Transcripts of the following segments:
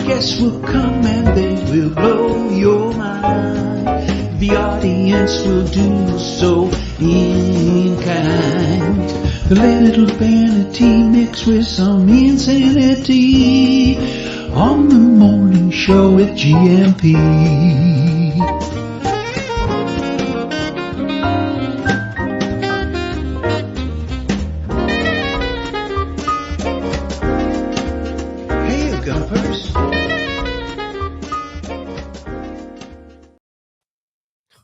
Guests will come and they will blow your mind. The audience will do so in kind. The little vanity mixed with some insanity on the morning show with GMP. Hey, Gumpers.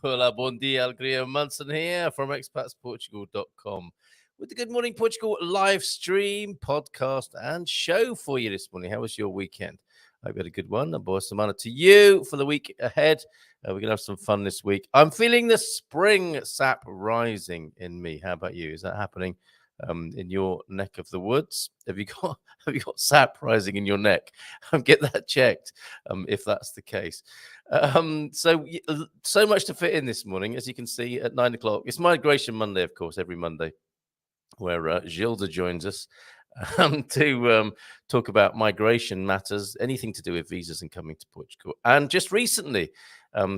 Hola, bon dia, Alegria. Munson here from expatsportugal.com with the Good Morning Portugal live stream, podcast, and show for you this morning. How was your weekend? I hope you had a good one. And boy, some honor to you for the week ahead. We're going to have some fun this week. I'm feeling the spring sap rising in me. How about you? Is that happening in your neck of the woods? Have you got sap rising in your neck? Get that checked if that's the case. So much to fit in this morning, as you can see at 9 o'clock. It's Migration Monday, of course, every Monday, where Gilda joins us to talk about migration matters, anything to do with visas and coming to Portugal. And just recently,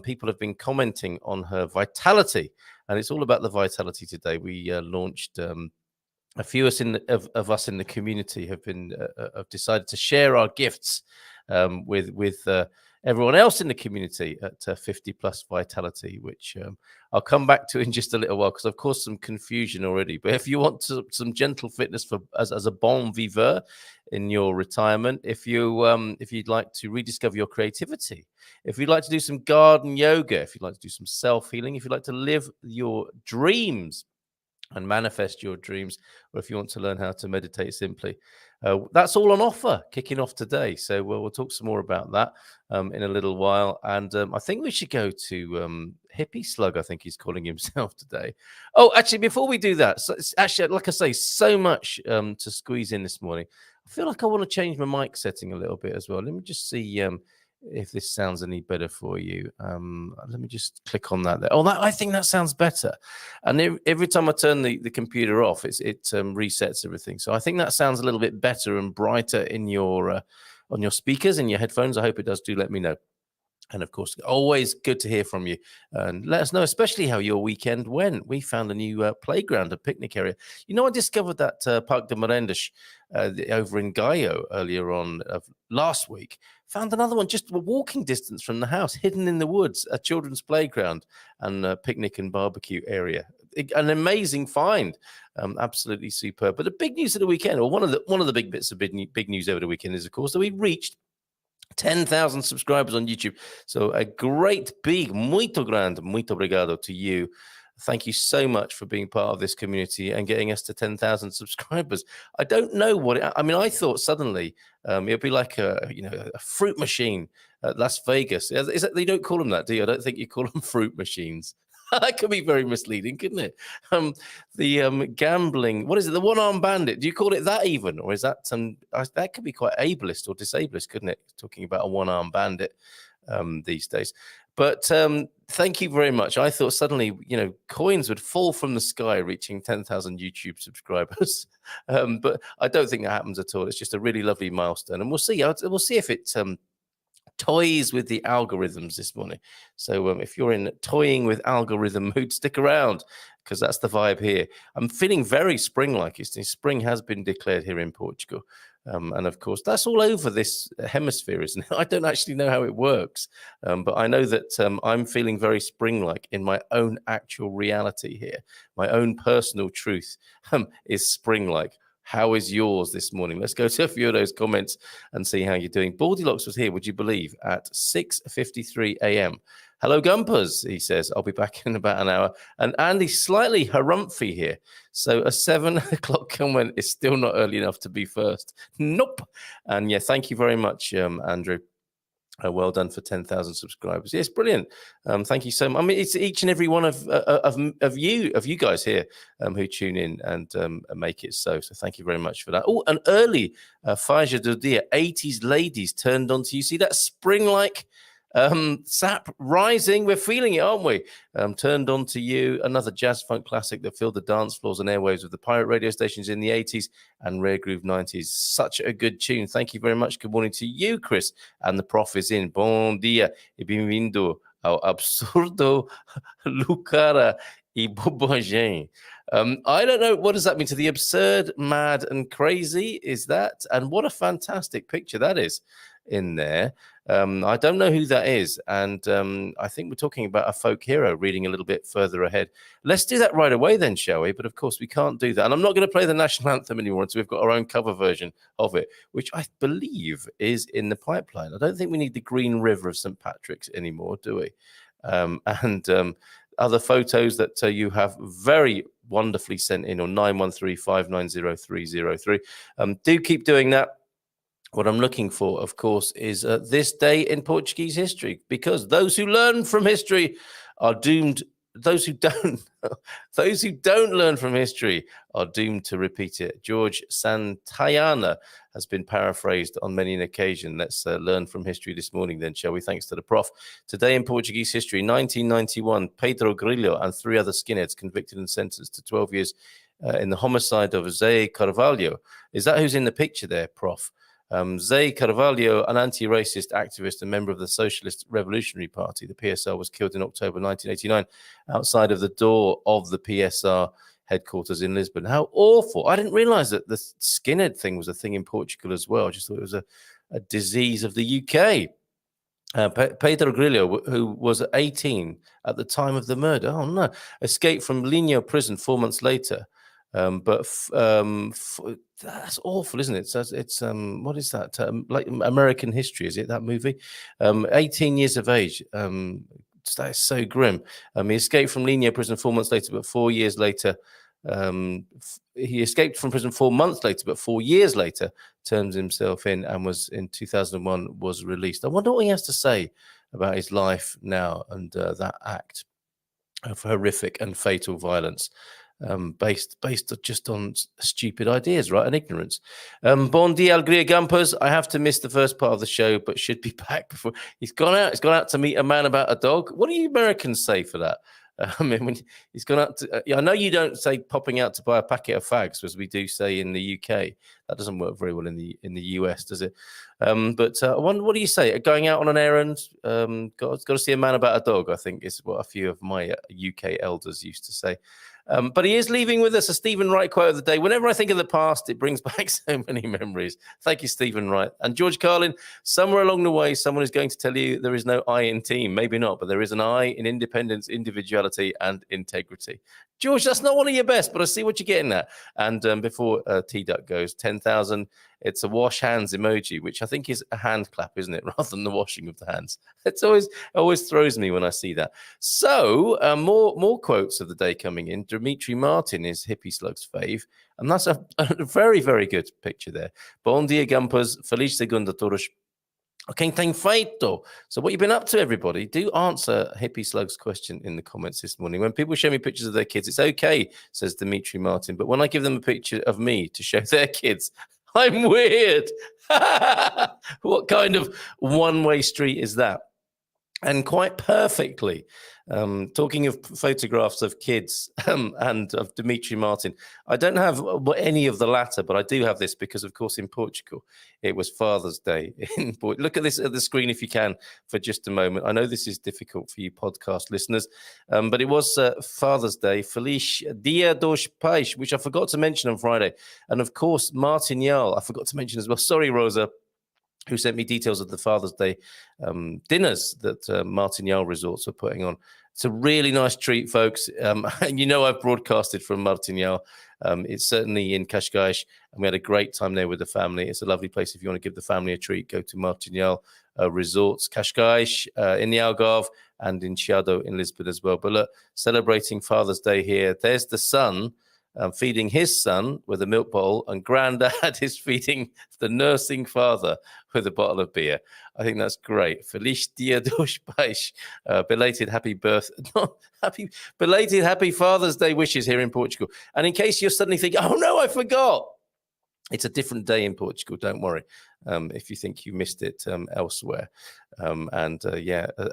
people have been commenting on her vitality, and it's all about the vitality today. We launched a few of us in the community have decided to share our gifts with everyone else in the community at 50 plus vitality, which I'll come back to in just a little while because I've caused some confusion already. But if you want some gentle fitness as a bon vivant in your retirement, if you'd like to rediscover your creativity, if you'd like to do some garden yoga, if you'd like to do some self-healing, if you'd like to live your dreams and manifest your dreams, or if you want to learn how to meditate simply, that's all on offer kicking off today. So we'll talk some more about that in a little while. And I think we should go to Hippie Slug, I think he's calling himself today. Oh, actually, before we do that, so it's actually, like I say, so much to squeeze in this morning. I feel like I want to change my mic setting a little bit as well. Let me just see if this sounds any better for you. Let me just click on that there. Oh, I think that sounds better. And every time I turn the computer off, it resets everything. So I think that sounds a little bit better and brighter in your on your speakers and your headphones. I hope it does. Do let me know. And of course, always good to hear from you. And let us know, especially how your weekend went. We found a new playground, a picnic area. You know, I discovered that Parque de Merendas over in Gaio earlier on last week. Found another one just a walking distance from the house, hidden in the woods, a children's playground and a picnic and barbecue area. An amazing find, absolutely superb. But the big news of the weekend, or one of the big bits of big news over the weekend, is of course that we reached 10,000 subscribers on YouTube. So a great big, muito grande, muito obrigado to you. Thank you so much for being part of this community and getting us to 10,000 subscribers. I don't know I thought suddenly it'd be like a fruit machine at Las Vegas. Is that, you don't call them that, do you? I don't think you call them fruit machines. That could be very misleading, couldn't it? The gambling, what is it? The one-armed bandit. Do you call it that even? Or is that that could be quite ableist or disablest, couldn't it? Talking about a one-armed bandit these days. But thank you very much. I thought suddenly, coins would fall from the sky reaching 10,000 YouTube subscribers. But I don't think that happens at all. It's just a really lovely milestone. And we'll see. We'll see if it toys with the algorithms this morning. So if you're in toying with algorithm mood, stick around because that's the vibe here. I'm feeling very spring-like. Spring has been declared here in Portugal. And of course, that's all over this hemisphere, isn't it? I don't actually know how it works. But I know that I'm feeling very spring-like in my own actual reality here. My own personal truth is spring-like. How is yours this morning? Let's go to a few of those comments and see how you're doing. Baldylocks was here, would you believe, at 6:53 a.m. Hello, Gumpers, he says. I'll be back in about an hour. And Andy's slightly harumphy here. So a 7 o'clock comment is still not early enough to be first. Nope. And yeah, thank you very much, Andrew. Well done for 10,000 subscribers. Yes, brilliant. Thank you so much. I mean, it's each and every one of you guys here who tune in and make it so. So thank you very much for that. Oh, an early Faja do Dia, 80s ladies turned on to you. See that spring-like Sap rising, we're feeling it, aren't we? Turned on to you, another jazz funk classic that filled the dance floors and airwaves of the pirate radio stations in the 80s and rare groove 90s. Such a good tune. Thank you very much. Good morning to you, Chris. And the prof is in. Bon dia e bem-vindo ao absurdo Lucara e bobagem. I don't know, what does that mean? To the absurd, mad, and crazy? Is that? And what a fantastic picture that is in there. I don't know who that is. And I think we're talking about a folk hero reading a little bit further ahead. Let's do that right away then, shall we? But of course, we can't do that. And I'm not going to play the national anthem anymore until we've got our own cover version of it, which I believe is in the pipeline. I don't think we need the Green River of St. Patrick's anymore, do we? Other photos that you have very wonderfully sent in on 913-590-303. Do keep doing that. What I'm looking for, of course, is this day in Portuguese history, because those who learn from history are doomed. Those who don't learn from history are doomed to repeat it. George Santayana has been paraphrased on many an occasion. Let's learn from history this morning then, shall we? Thanks to the prof. Today in Portuguese history, 1991, Pedro Grillo and 3 other skinheads convicted and sentenced to 12 years in the homicide of Zé Carvalho. Is that who's in the picture there, prof? Zé Carvalho, an anti-racist activist and member of the Socialist Revolutionary Party, the PSR, was killed in October 1989 outside of the door of the PSR headquarters in Lisbon. How awful. I didn't realize that the skinhead thing was a thing in Portugal as well. I just thought it was a disease of the UK. Pedro Grillo, who was 18 at the time of the murder, escaped from Linho prison 4 months later. That's awful, isn't it? It's what is that? Like American History, is it, that movie? 18 years of age. That is so grim. He escaped from Linho prison 4 months later, but 4 years later, he escaped from prison 4 months later, but 4 years later, turned himself in and was in 2001 was released. I wonder what he has to say about his life now and that act of horrific and fatal violence. Based just on stupid ideas, right, and ignorance. Bon dia, Alegria Gumpers. I have to miss the first part of the show, but should be back before he's gone out. He's gone out to meet a man about a dog. What do you Americans say for that? I mean, when he's gone out to, I know you don't say popping out to buy a packet of fags, as we do say in the UK. That doesn't work very well in the US, does it? But I wonder, what do you say? Going out on an errand, got to see a man about a dog, I think is what a few of my UK elders used to say. But he is leaving with us a Stephen Wright quote of the day. Whenever I think of the past, it brings back so many memories. Thank you, Stephen Wright. And George Carlin, somewhere along the way, someone is going to tell you there is no I in team. Maybe not, but there is an I in independence, individuality, and integrity. George, that's not one of your best, but I see what you're getting at. And before T-Duck goes, 10,000, it's a wash hands emoji, which I think is a hand clap, isn't it? Rather than the washing of the hands. It's always throws me when I see that. So more quotes of the day coming in. Dimitri Martin is Hippie Slug's fave. And that's a very, very good picture there. Bon dia, Gumpers. Feliz segunda todos. Okay, tem feito. So what you been up to, everybody? Do answer Hippie Slug's question in the comments this morning. When people show me pictures of their kids, it's okay, says Dimitri Martin. But when I give them a picture of me to show their kids, I'm weird. What kind of one-way street is that? And quite perfectly, talking of photographs of kids and of Dimitri Martin, I don't have any of the latter, but I do have this because, of course, in Portugal, it was Father's Day. Look at this at the screen if you can for just a moment. I know this is difficult for you podcast listeners, but it was Father's Day. Feliz Dia dos Pais, which I forgot to mention on Friday. And, of course, Martin Jarl, I forgot to mention as well. Sorry, Rosa, who sent me details of the Father's Day dinners that Martin Jarl Resorts are putting on. It's a really nice treat, folks. And you know I've broadcasted from Martin Jarl. It's certainly in Cascais, and we had a great time there with the family. It's a lovely place. If you want to give the family a treat, go to Martin Jarl Resorts, Cascais, in the Algarve, and in Chiado in Lisbon as well. But look, celebrating Father's Day here. There's the son feeding his son with a milk bowl, and Grandad is feeding the nursing father with a bottle of beer. I think that's great. Feliz Dia dos Pais. Belated happy Father's Day wishes here in Portugal. And in case you're suddenly thinking, oh no, I forgot. It's a different day in Portugal. Don't worry if you think you missed it elsewhere. And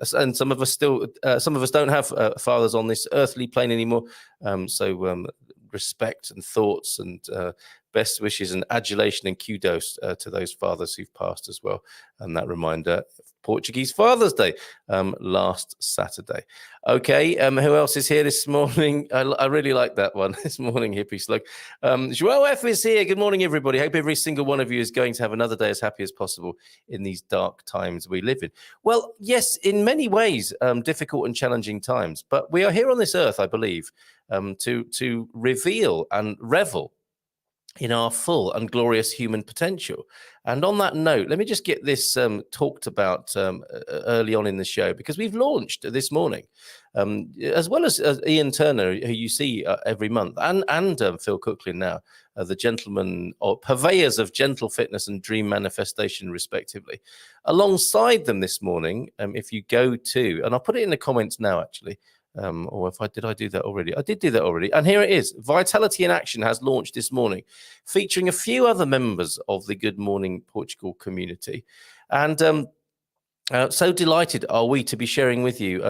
some of us don't have fathers on this earthly plane anymore. So respect and thoughts and best wishes and adulation and kudos to those fathers who've passed as well. And that reminder, Portuguese Father's Day last Saturday. Okay, who else is here this morning? I really like that one this morning, Hippie Slug. Joelle F is here. Good morning, everybody. Hope every single one of you is going to have another day as happy as possible in these dark times we live in. Well, yes, in many ways, difficult and challenging times, but we are here on this earth, I believe, to reveal and revel in our full and glorious human potential. And on that note, let me just get this talked about early on in the show, because we've launched this morning, as well as Ian Turner, who you see every month, and Phil Cooklin now, the gentlemen or purveyors of gentle fitness and dream manifestation, respectively. Alongside them this morning, if you go to, and I'll put it in the comments now, actually, did I do that already? I did do that already. And here it is. Vitality in Action has launched this morning, featuring a few other members of the Good Morning Portugal community. And so delighted are we to be sharing with you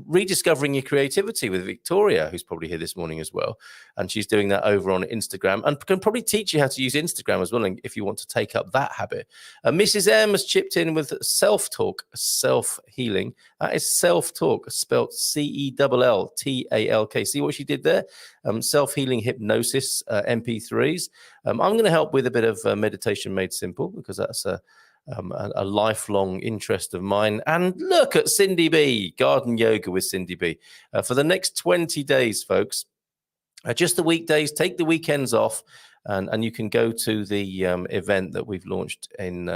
rediscovering your creativity with Victoria, who's probably here this morning as well. And she's doing that over on Instagram and can probably teach you how to use Instagram as well if you want to take up that habit. Mrs. M has chipped in with self-talk, self-healing. That is self-talk, spelled CELLTALK. See what she did there? Self-healing hypnosis, MP3s. I'm going to help with a bit of meditation made simple, because that's a lifelong interest of mine. And look at Cindy B, garden yoga with Cindy B. For the next 20 days, folks, just the weekdays, take the weekends off, and you can go to the event that we've launched in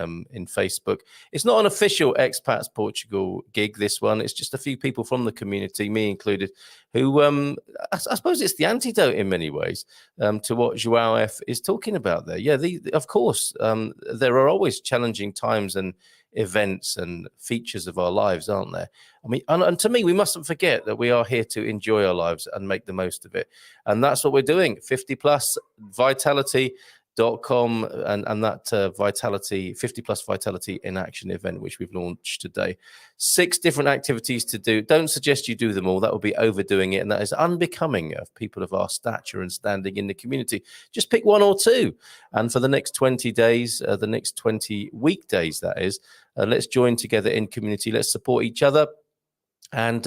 Facebook. It's not an official Expats Portugal gig, this one. It's just a few people from the community, me included, who I suppose it's the antidote in many ways to what João F is talking about there. Yeah, of course, there are always challenging times and events and features of our lives, aren't there? I mean, and to me, we mustn't forget that we are here to enjoy our lives and make the most of it. And that's what we're doing. 50 plus vitality.com and that Vitality 50 plus Vitality in Action event, which we've launched today. 6 different activities to do. Don't suggest you do them all. That would be overdoing it, and that is unbecoming of people of our stature and standing in the community. Just pick 1 or 2, and for the next 20 days, the next 20 weekdays, that is, let's join together in community. Let's support each other and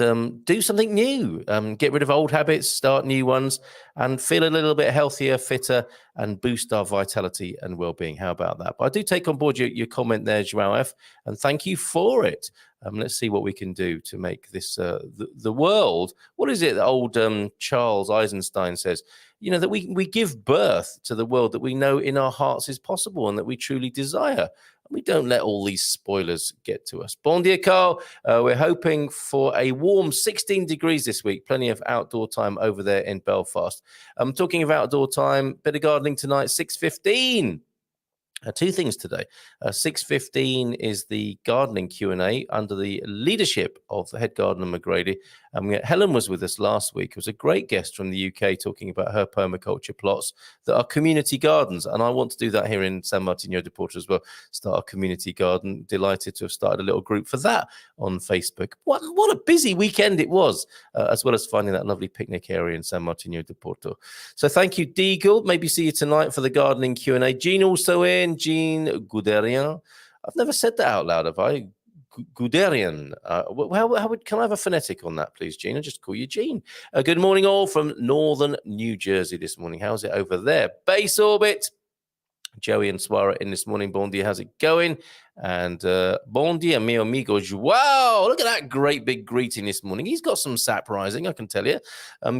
do something new. Get rid of old habits, start new ones, and feel a little bit healthier, fitter, and boost our vitality and well-being. How about that? But I do take on board your comment there, João F, and thank you for it. Let's see what we can do to make this the world. What is it that old Charles Eisenstein says? You know, that we give birth to the world that we know in our hearts is possible and that we truly desire. We don't let all these spoilers get to us. Bon dia, Carl. We're hoping for a warm 16 degrees this week. Plenty of outdoor time over there in Belfast. I'm talking of outdoor time, bit of gardening tonight, 6:15. 2 things today. 6:15 is the gardening Q&A under the leadership of the head gardener McGrady. Helen was with us last week. It was a great guest from the UK talking about her permaculture plots that are community gardens. And I want to do that here in San Martino de Porto as well. Start a community garden. Delighted to have started a little group for that on Facebook. What a busy weekend it was, as well as finding that lovely picnic area in San Martino de Porto. So thank you, Deagle. Maybe see you tonight for the gardening Q&A. Jean also in. Jean Guderian. I've never said that out loud, have I? Guderian. Can I have a phonetic on that, please, Jean? I'll just call you Jean. Good morning, all from northern New Jersey this morning. How's it over there? Base Orbit. Joey and Swara in this morning. Bon dia, how's it going? And bon dia, mi amigo. Wow, look at that great big greeting this morning. He's got some sap rising, I can tell you.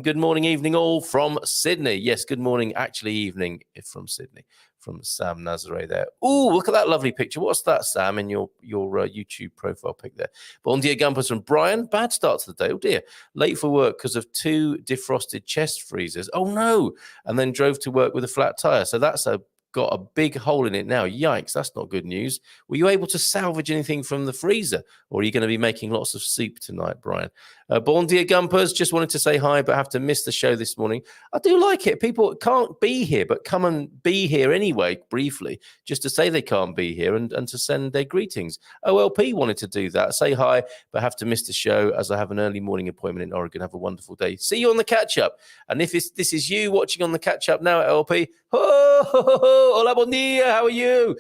Good morning, evening, all from Sydney. Yes, good morning, actually evening from Sydney. From Sam Nazare there. Ooh, look at that lovely picture. What's that, Sam, in your YouTube profile pic there? Bon dia, Gumpers from Brian. Bad start to the day. Oh, dear. Late for work because of 2 defrosted chest freezers. Oh, no. And then drove to work with a flat tire. So that's a got a big hole in it now. Yikes, that's not good news. Were you able to salvage anything from the freezer? Or are you going to be making lots of soup tonight, Brian? Bon dia, Gumpers. Just wanted to say hi, but have to miss the show this morning. I do like it. People can't be here, but come and be here anyway, briefly, just to say they can't be here and to send their greetings. OLP wanted to do that. Say hi, but have to miss the show as I have an early morning appointment in Oregon. Have a wonderful day. See you on the catch-up. And if this is you watching on the catch-up now at LP, hola, bon dia, how are you?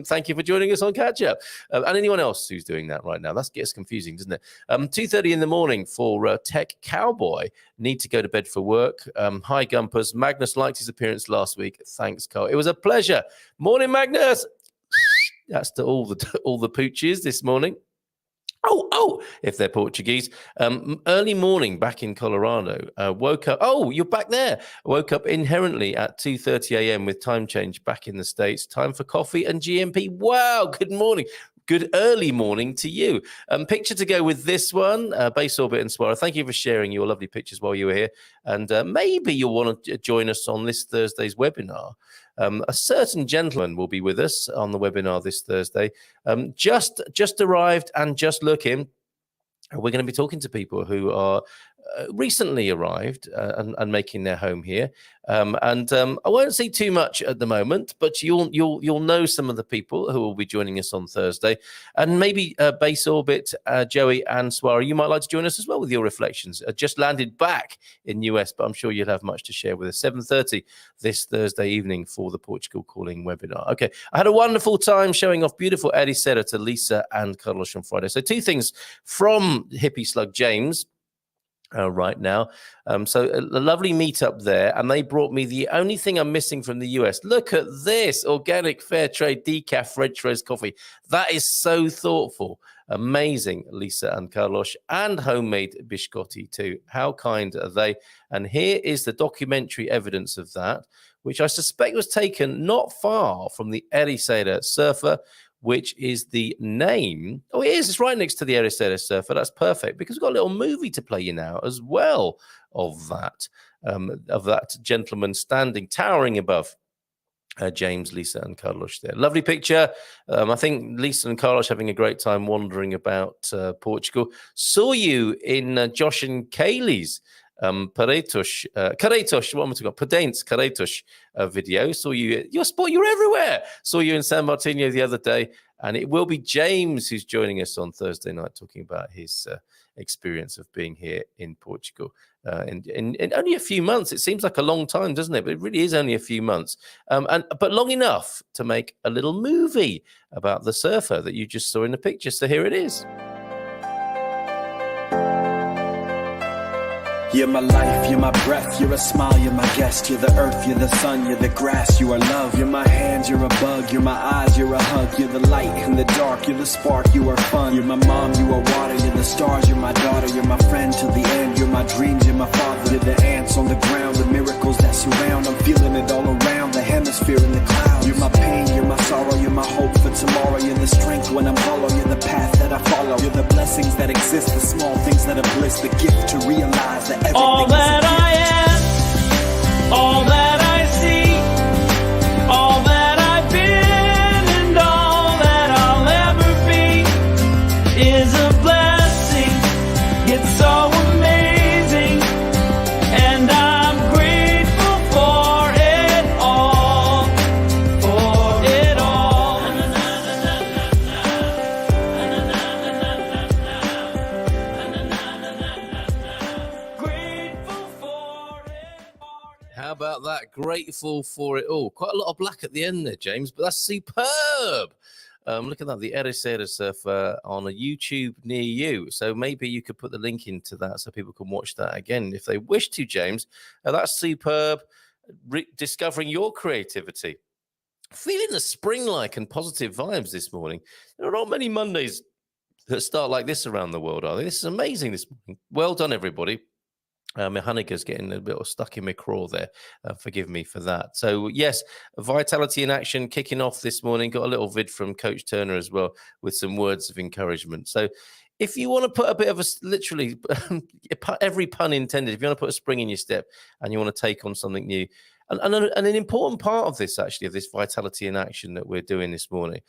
Thank you for joining us on catch-up. And anyone else who's doing that right now. That gets confusing, doesn't it? 2:30 in the morning for Tech Cowboy. Need to go to bed for work. Hi, Gumpers. Magnus liked his appearance last week. Thanks, Carl. It was a pleasure. Morning, Magnus. That's to all the pooches this morning. Oh, if they're Portuguese. Early morning back in Colorado. Woke up. Oh, you're back there. Woke up inherently at 2:30 a.m. with time change back in the States. Time for coffee and GMP. Wow, good morning. Good early morning to you. Picture to go with this one, Base Orbit and Swara. Thank you for sharing your lovely pictures while you were here. And maybe you'll want to join us on this Thursday's webinar. A certain gentleman will be with us on the webinar this Thursday. Just arrived and just looking. We're going to be talking to people who are recently arrived and making their home here. I won't say too much at the moment, but you'll know some of the people who will be joining us on Thursday. And maybe Base Orbit, Joey and Swara, you might like to join us as well with your reflections. Just landed back in US, but I'm sure you'll have much to share with us. 7:30 this Thursday evening for the Portugal Calling webinar. Okay, I had a wonderful time showing off beautiful Eddie Serra to Lisa and Carlos on Friday. So two things from Hippie Slug James. Right now. So a lovely meetup there. And they brought me the only thing I'm missing from the US. Look at this organic fair trade decaf French roast coffee. That is so thoughtful. Amazing, Lisa and Carlos, and homemade biscotti too. How kind are they? And here is the documentary evidence of that, which I suspect was taken not far from the Ericeira Surfer, which is the name. Oh, it is. It's right next to the Ericeira Surfer. That's perfect because we've got a little movie to play you now as well of that gentleman standing, towering above James, Lisa, and Carlos there. Lovely picture. I think Lisa and Carlos having a great time wandering about Portugal. Saw you in Josh and Kaylee's Paretos, what am I talking about? Paretos video. Saw you, you're everywhere. Saw you in San Martino the other day, and it will be James who's joining us on Thursday night talking about his experience of being here in Portugal in only a few months. It seems like a long time, doesn't it? But it really is only a few months, but long enough to make a little movie about the surfer that you just saw in the picture. So here it is. You're my life, you're my breath, you're a smile, you're my guest. You're the earth, you're the sun, you're the grass, you are love. You're my hands, you're a bug, you're my eyes, you're a hug. You're the light in the dark, you're the spark, you are fun. You're my mom, you are water, you're the stars, you're my daughter. You're my friend till the end, you're my dreams, you're my father. You're the ants on the ground, the miracles that surround. I'm feeling it all around, the hemisphere in the clouds. You're my pain, you're my sorrow, you're my hope for tomorrow. You're the strength when I'm hollow, you're the path that I follow. You're the blessings that exist, the small things that are bliss. The gift to realize that everything all that I am, all that I see, all that I've been, and all that I'll ever be is a blessing. It's so amazing, and I'm grateful for it all, for it all. How about that? Grateful for it all. Quite a lot of black at the end there, James, but that's superb. Look at that, the Ericeira Surfer on a YouTube near you. So maybe you could put the link into that so people can watch that again if they wish to, James. That's superb. Discovering your creativity. Feeling the spring-like and positive vibes this morning. There are not many Mondays that start like this around the world, are they? This is amazing this morning. Well done, everybody. My Hanukkah's getting a bit stuck in my craw there. Forgive me for that. So, yes, Vitality in Action kicking off this morning. Got a little vid from Coach Turner as well with some words of encouragement. So, if you want to put a bit of a, literally, every pun intended, if you want to put a spring in your step and you want to take on something new, And an important part of this, actually, of this vitality in action that we're doing this morning,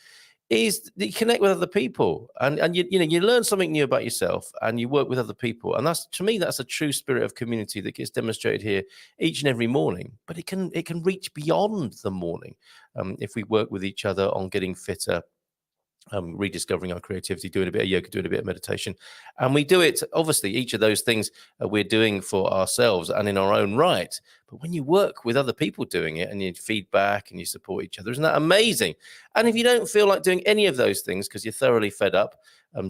is that you connect with other people, and you learn something new about yourself, and you work with other people, and that's, to me, that's a true spirit of community that gets demonstrated here each and every morning. But it can reach beyond the morning if we work with each other on getting fitter, rediscovering our creativity, doing a bit of yoga, doing a bit of meditation. And we do it, obviously, each of those things we're doing for ourselves and in our own right. But when you work with other people doing it and you feedback and you support each other, isn't that amazing? And if you don't feel like doing any of those things because you're thoroughly fed up,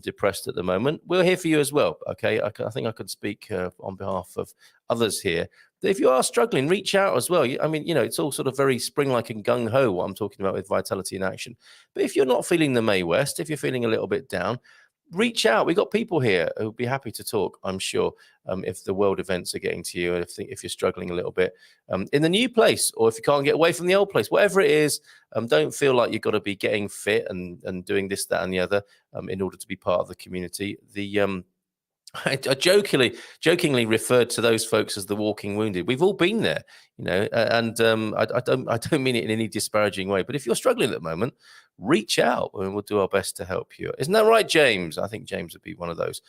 depressed at the moment, we're here for you as well. Okay, I think I could speak on behalf of others here. If you are struggling, reach out as well. I mean, it's all sort of very spring-like and gung-ho, what I'm talking about with vitality in action. But if you're not feeling the May West, if you're feeling a little bit down, reach out. We've got people here who'll be happy to talk, I'm sure, if the world events are getting to you, and if you're struggling a little bit in the new place, or if you can't get away from the old place, whatever it is, don't feel like you've got to be getting fit and doing this, that, and the other in order to be part of the community. I jokingly referred to those folks as the walking wounded. We've all been there, and I don't mean it in any disparaging way. But if you're struggling at the moment, reach out and we'll do our best to help you. Isn't that right, James? I think James would be one of those.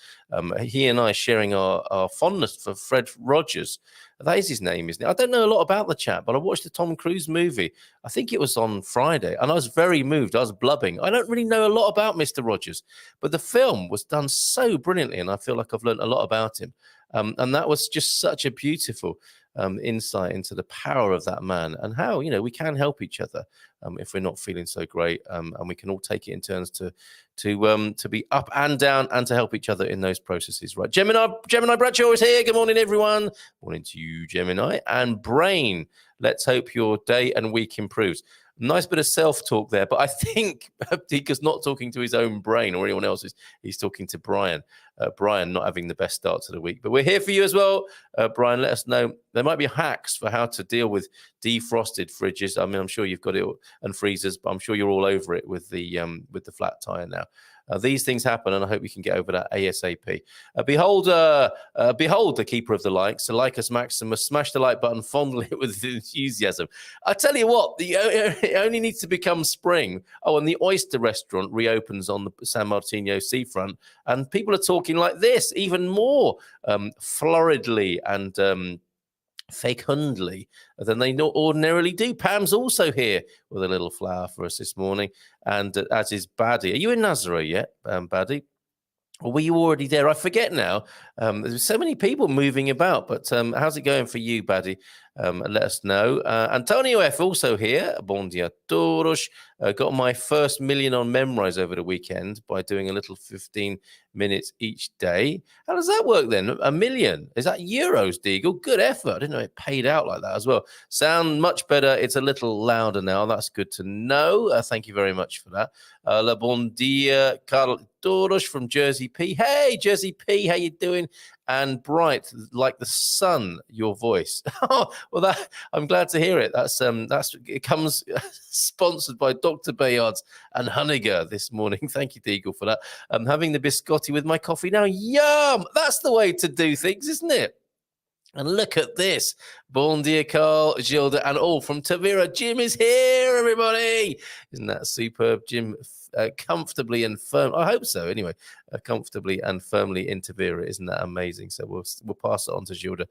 He and I sharing our fondness for Fred Rogers. That is his name, isn't it? I don't know a lot about the chap, but I watched the Tom Cruise movie. I think it was on Friday, and I was very moved. I was blubbing. I don't really know a lot about Mr. Rogers, but the film was done so brilliantly, and I feel like I've learned a lot about him. And that was just such a beautiful insight into the power of that man and how, we can help each other if we're not feeling so great, and we can all take it in turns to be up and down and to help each other in those processes. Right, Gemini Bradshaw is here. Good morning, everyone. Morning to you, Gemini. And Brain, let's hope your day and week improves. Nice bit of self-talk there, but I think Dika's not talking to his own brain or anyone else's. He's talking to Brian. Brian not having the best start to the week. But we're here for you as well. Brian, let us know. There might be hacks for how to deal with defrosted fridges. I mean, I'm sure you've got it, and freezers, but I'm sure you're all over it with the flat tire now. These things happen, and I hope you can get over that ASAP. Behold, the keeper of the likes, the Lycus Maximus. Smash the like button, fondle it with enthusiasm. I tell you what, it only needs to become spring. Oh, and the Oyster Restaurant reopens on the San Martino seafront, and people are talking like this, even more floridly and fecundly than they ordinarily do. Pam's also here with a little flower for us this morning, and as is Baddy. Are you in Nazareth yet, Baddy? Or were you already there? I forget now. There's so many people moving about, but how's it going for you, Baddy? Let us know. Antonio F. also here. Bon dia todos. Got my first million on Memrise over the weekend by doing a little 15 minutes each day. How does that work then? A million? Is that euros, Deagle? Good effort. I didn't know it paid out like that as well. Sound much better. It's a little louder now. That's good to know. Thank you very much for that. La bon dia, Carl Doros from Jersey P. Hey, Jersey P, how you doing? And bright like the sun, your voice. Well, I'm glad to hear it. It comes sponsored by Dr. Bayards and Honeyger this morning. Thank you, Deagle, for that. I'm having the biscotti with my coffee now. Yum! That's the way to do things, isn't it? And look at this. Bon dia, Carl, Gilda, and all from Tavira. Jim is here, everybody. Isn't that superb, Jim? Comfortably and firm. I hope so. Anyway, comfortably and firmly in Tavira. Isn't that amazing? So we'll pass it on to Gilda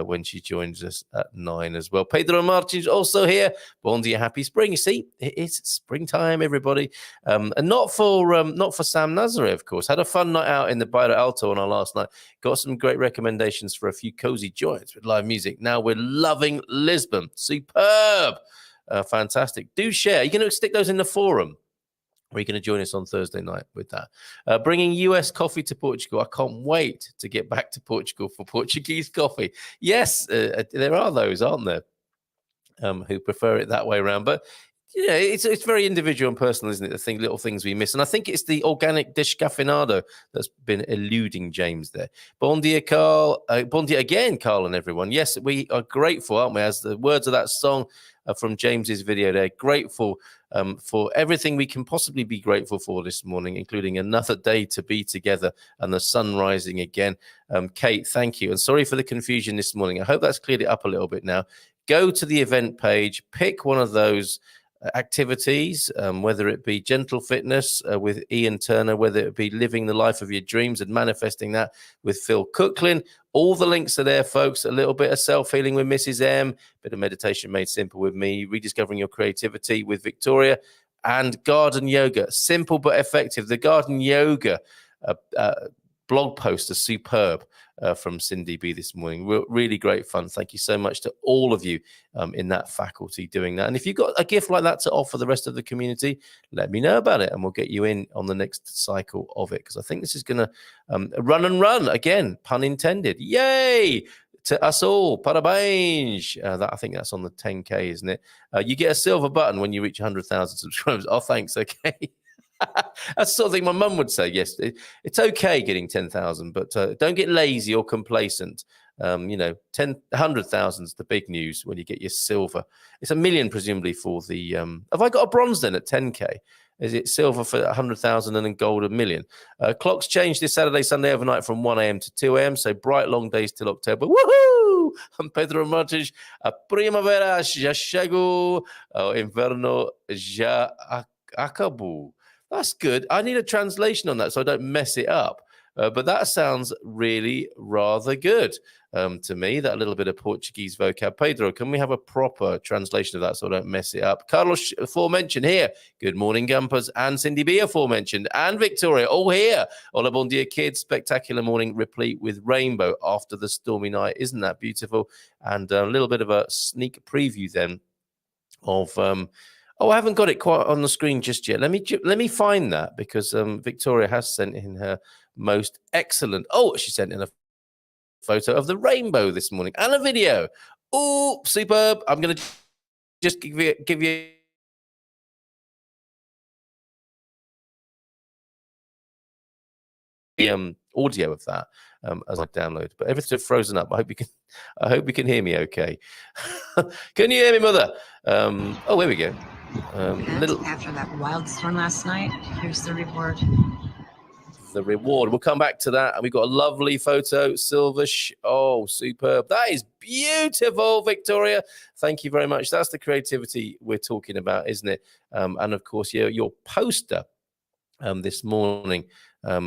when she joins us at 9 as well. Pedro Martins also here. Bon dia, happy spring. You see, it is springtime, everybody. And not for Sam Nazareth, of course. Had a fun night out in the Bairro Alto on our last night. Got some great recommendations for a few cozy joints with live music. Now we're loving Lisbon. Superb. Fantastic. Do share. Are you going to stick those in the forum? Or are you going to join us on Thursday night with that? Bringing US coffee to Portugal. I can't wait to get back to Portugal for Portuguese coffee. Yes, there are those, aren't there, who prefer it that way around. But it's very individual and personal, isn't it? The little things we miss. And I think it's the organic descafeinado that's been eluding James there. Bon dia, Carl. Bon dia again, Carl and everyone. Yes, we are grateful, aren't we? As the words of that song from James's video there, grateful for everything we can possibly be grateful for this morning, including another day to be together and the sun rising again. Kate, thank you. And sorry for the confusion this morning. I hope that's cleared it up a little bit now. go to the event page, pick one of those activities, whether it be gentle fitness with Ian Turner, whether it be living the life of your dreams and manifesting that with Phil Cooklin. All the links are there, folks. A little bit of self-healing with Mrs. M, bit of meditation made simple with me, rediscovering your creativity with Victoria, and garden yoga. Simple but effective. The garden yoga blog post is superb from Cindy B this morning. Really great fun. Thank you so much to all of you in that faculty doing that. And if you've got a gift like that to offer the rest of the community, let me know about it and we'll get you in on the next cycle of it, because I think this is going to run and run again, pun intended. Yay! To us all, parabéns. I think that's on the 10K, isn't it? You get a silver button when you reach 100,000 subscribers. Oh, thanks. Okay. That's the sort of thing my mum would say. Yes, it's okay getting 10,000, but don't get lazy or complacent. 100,000 is the big news when you get your silver. It's $1 million, presumably, for the... have I got a bronze then at 10K? Is it silver for 100,000 and then gold $1 million? Clocks change this Saturday, Sunday overnight from 1 a.m. to 2 a.m. So bright, long days till October. Woohoo! I'm Pedro Martins. A primavera já chegou. O inverno já acabou. That's good. I need a translation on that so I don't mess it up. But that sounds really rather good to me, that little bit of Portuguese vocab. Pedro, can we have a proper translation of that so I don't mess it up? Carlos, aforementioned here. Good morning, Gumpers. And Cindy B, aforementioned. And Victoria, all here. Hola, bon dia, kids. Spectacular morning, replete with rainbow after the stormy night. Isn't that beautiful? And a little bit of a sneak preview then of... I haven't got it quite on the screen just yet. Let me find that, because Victoria has sent in her most excellent... Oh, she sent in a photo of the rainbow this morning and a video. Oh, superb. I'm going to just give you audio of that as I download. But everything's frozen up. I hope you can hear me okay. Can you hear me, Mother? Oh, there we go. After that wild storm last night, here's the reward. The reward. We'll come back to that. And we've got a lovely photo. Silvish. Oh, superb. That is beautiful, Victoria. Thank you very much. That's the creativity we're talking about, isn't it? And of course, your poster this morning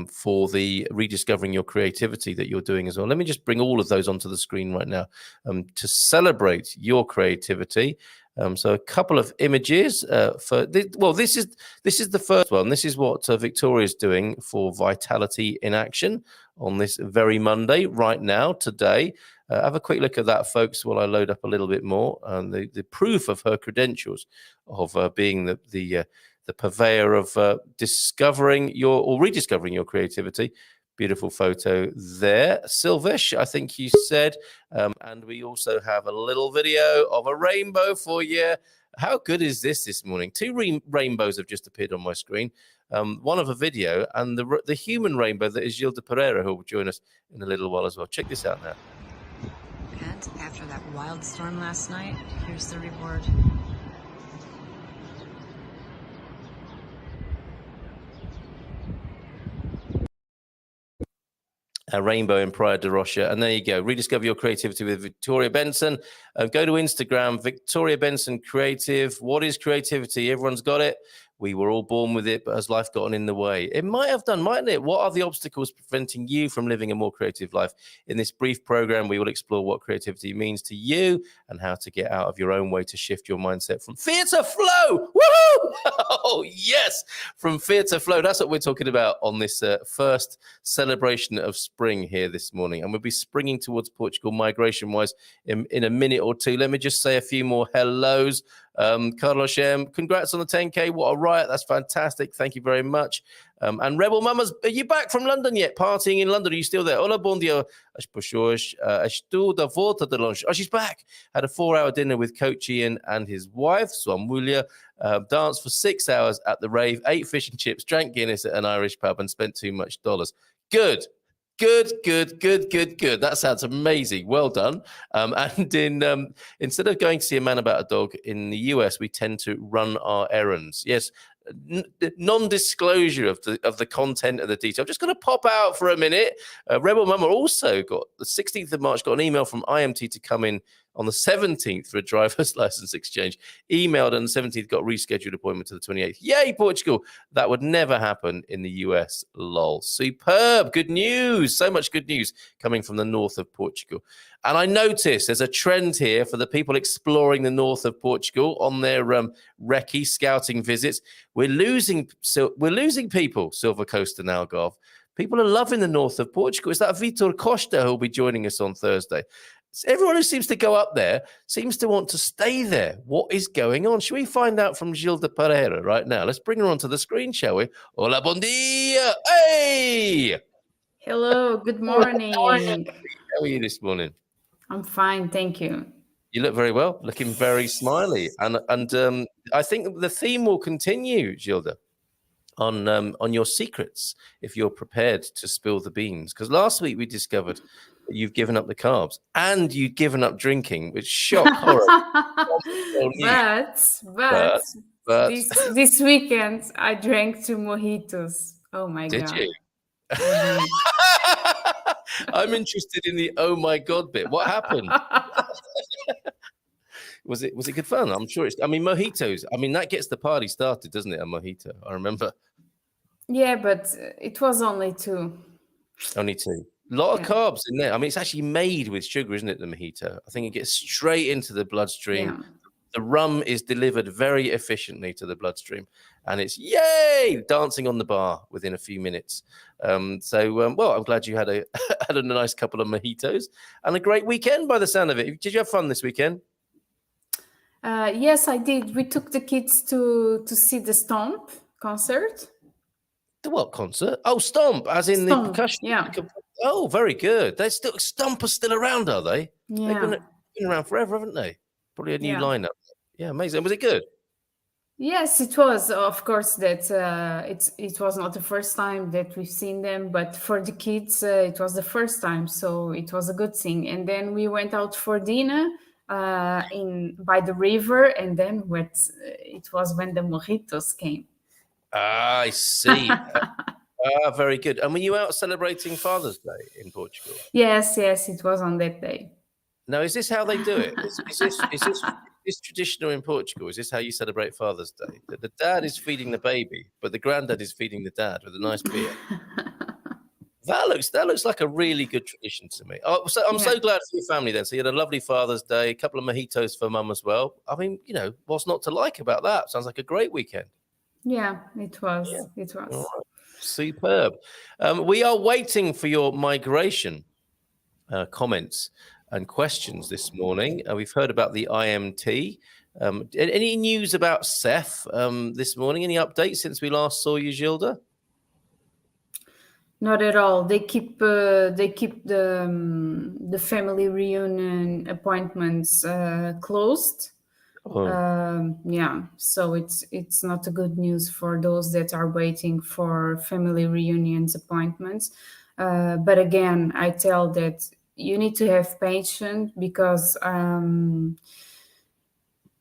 for the rediscovering your creativity that you're doing as well. Let me just bring all of those onto the screen right now to celebrate your creativity. So a couple of images this is the first one. This is what Victoria's doing for Vitality in Action on this very Monday, right now, today. Have a quick look at that, folks, while I load up a little bit more. The proof of her credentials of being the purveyor of rediscovering your creativity. Beautiful photo there. Silvish, I think you said. And we also have a little video of a rainbow for you. How good is this morning? Two rainbows have just appeared on my screen. One of a video and the human rainbow that is Gilda Pereira, who will join us in a little while as well. Check this out now. And after that wild storm last night, here's the reward. A rainbow in Praia de Rocha. And there you go. Rediscover your creativity with Victoria Benson. Go to Instagram, Victoria Benson Creative. What is creativity? Everyone's got it. We were all born with it, but has life gotten in the way? It might have done, mightn't it? What are the obstacles preventing you from living a more creative life? In this brief program, we will explore what creativity means to you and how to get out of your own way to shift your mindset from fear to flow. Woohoo! Oh, yes! From fear to flow. That's what we're talking about on this first celebration of spring here this morning. And we'll be springing towards Portugal migration-wise in a minute or two. Let me just say a few more hellos. Carlos M, congrats on the 10K. What a riot. That's fantastic. Thank you very much. And Rebel Mamas, are you back from London yet? Partying in London? Are you still there? Hola, bon dia. Estou de volta de longe. Oh, she's back. Had a 4-hour dinner with Coach Ian and his wife, Swamulia. Danced for 6 hours at the rave, ate fish and chips, drank Guinness at an Irish pub, and spent too much dollars. Good. That sounds amazing. Well done. And instead of going to see a man about a dog in the US, we tend to run our errands. Yes, non-disclosure of the content of the detail. I'm just going to pop out for a minute. Rebel Mama also got the 16th of March, got an email from IMT to come in on the 17th for a driver's license exchange. Emailed on the 17th, got rescheduled appointment to the 28th. Yay, Portugal. That would never happen in the US. Lol. Superb. Good news. So much good news coming from the north of Portugal. And I notice there's a trend here for the people exploring the north of Portugal on their recce scouting visits. We're losing people, Silver Coast and Algarve. People are loving the north of Portugal. Is that Vitor Costa who will be joining us on Thursday? Everyone who seems to go up there seems to want to stay there. What is going on? Should we find out from Gilda Pereira right now? Let's bring her onto the screen, shall we? Hola, bon dia. Hey! Hello, good morning. How are you this morning? I'm fine, thank you. You look very well, looking very smiley. And I think the theme will continue, Gilda, on your secrets, if you're prepared to spill the beans. Because last week we discovered that you've given up the carbs and you've given up drinking, which shock horror. but this weekend I drank 2 mojitos. Oh my God. Did you? I'm interested in the oh my God bit. What happened? Was it good fun? I'm sure it's. I mean, mojitos. I mean, that gets the party started, doesn't it? A mojito. I remember. Yeah, but it was only 2. Only 2. A lot of carbs in there. I mean, it's actually made with sugar, isn't it? The mojito. I think it gets straight into the bloodstream. Yeah. The rum is delivered very efficiently to the bloodstream, and it's yay dancing on the bar within a few minutes. Well, I'm glad you had a had a nice couple of mojitos and a great weekend by the sound of it. Did you have fun this weekend? Yes, I did. We took the kids to see the Stomp concert. The what concert? Oh, Stomp, as in Stomp, the percussion. Yeah. Oh, very good. They still Stomp are still around, are they? Yeah. They've been around forever, haven't they? Probably a new lineup. Yeah, amazing. Was it good? Yes, it was. Of course, that it was not the first time that we've seen them, but for the kids, it was the first time, so it was a good thing. And then we went out for dinner by the river, and then it was when the mojitos came. Ah, I see. Very good. And were you out celebrating Father's Day in Portugal? Yes, it was on that day. Now, is this how they do it? Is this traditional in Portugal? Is this how you celebrate Father's Day? That the dad is feeding the baby, but the granddad is feeding the dad with a nice beer. That looks like a really good tradition to me. Oh, so I'm so glad for your family then. So you had a lovely Father's Day, a couple of mojitos for mum as well. I mean, what's not to like about that? Sounds like a great weekend. Yeah, it was. Yeah. It was. Right. Superb. We are waiting for your migration comments and questions this morning. We've heard about the IMT. Any news about Seth this morning? Any updates since we last saw you, Gilda? Not at all. They keep the family reunion appointments closed. So it's not a good news for those that are waiting for family reunions appointments. But again, I tell that you need to have patience because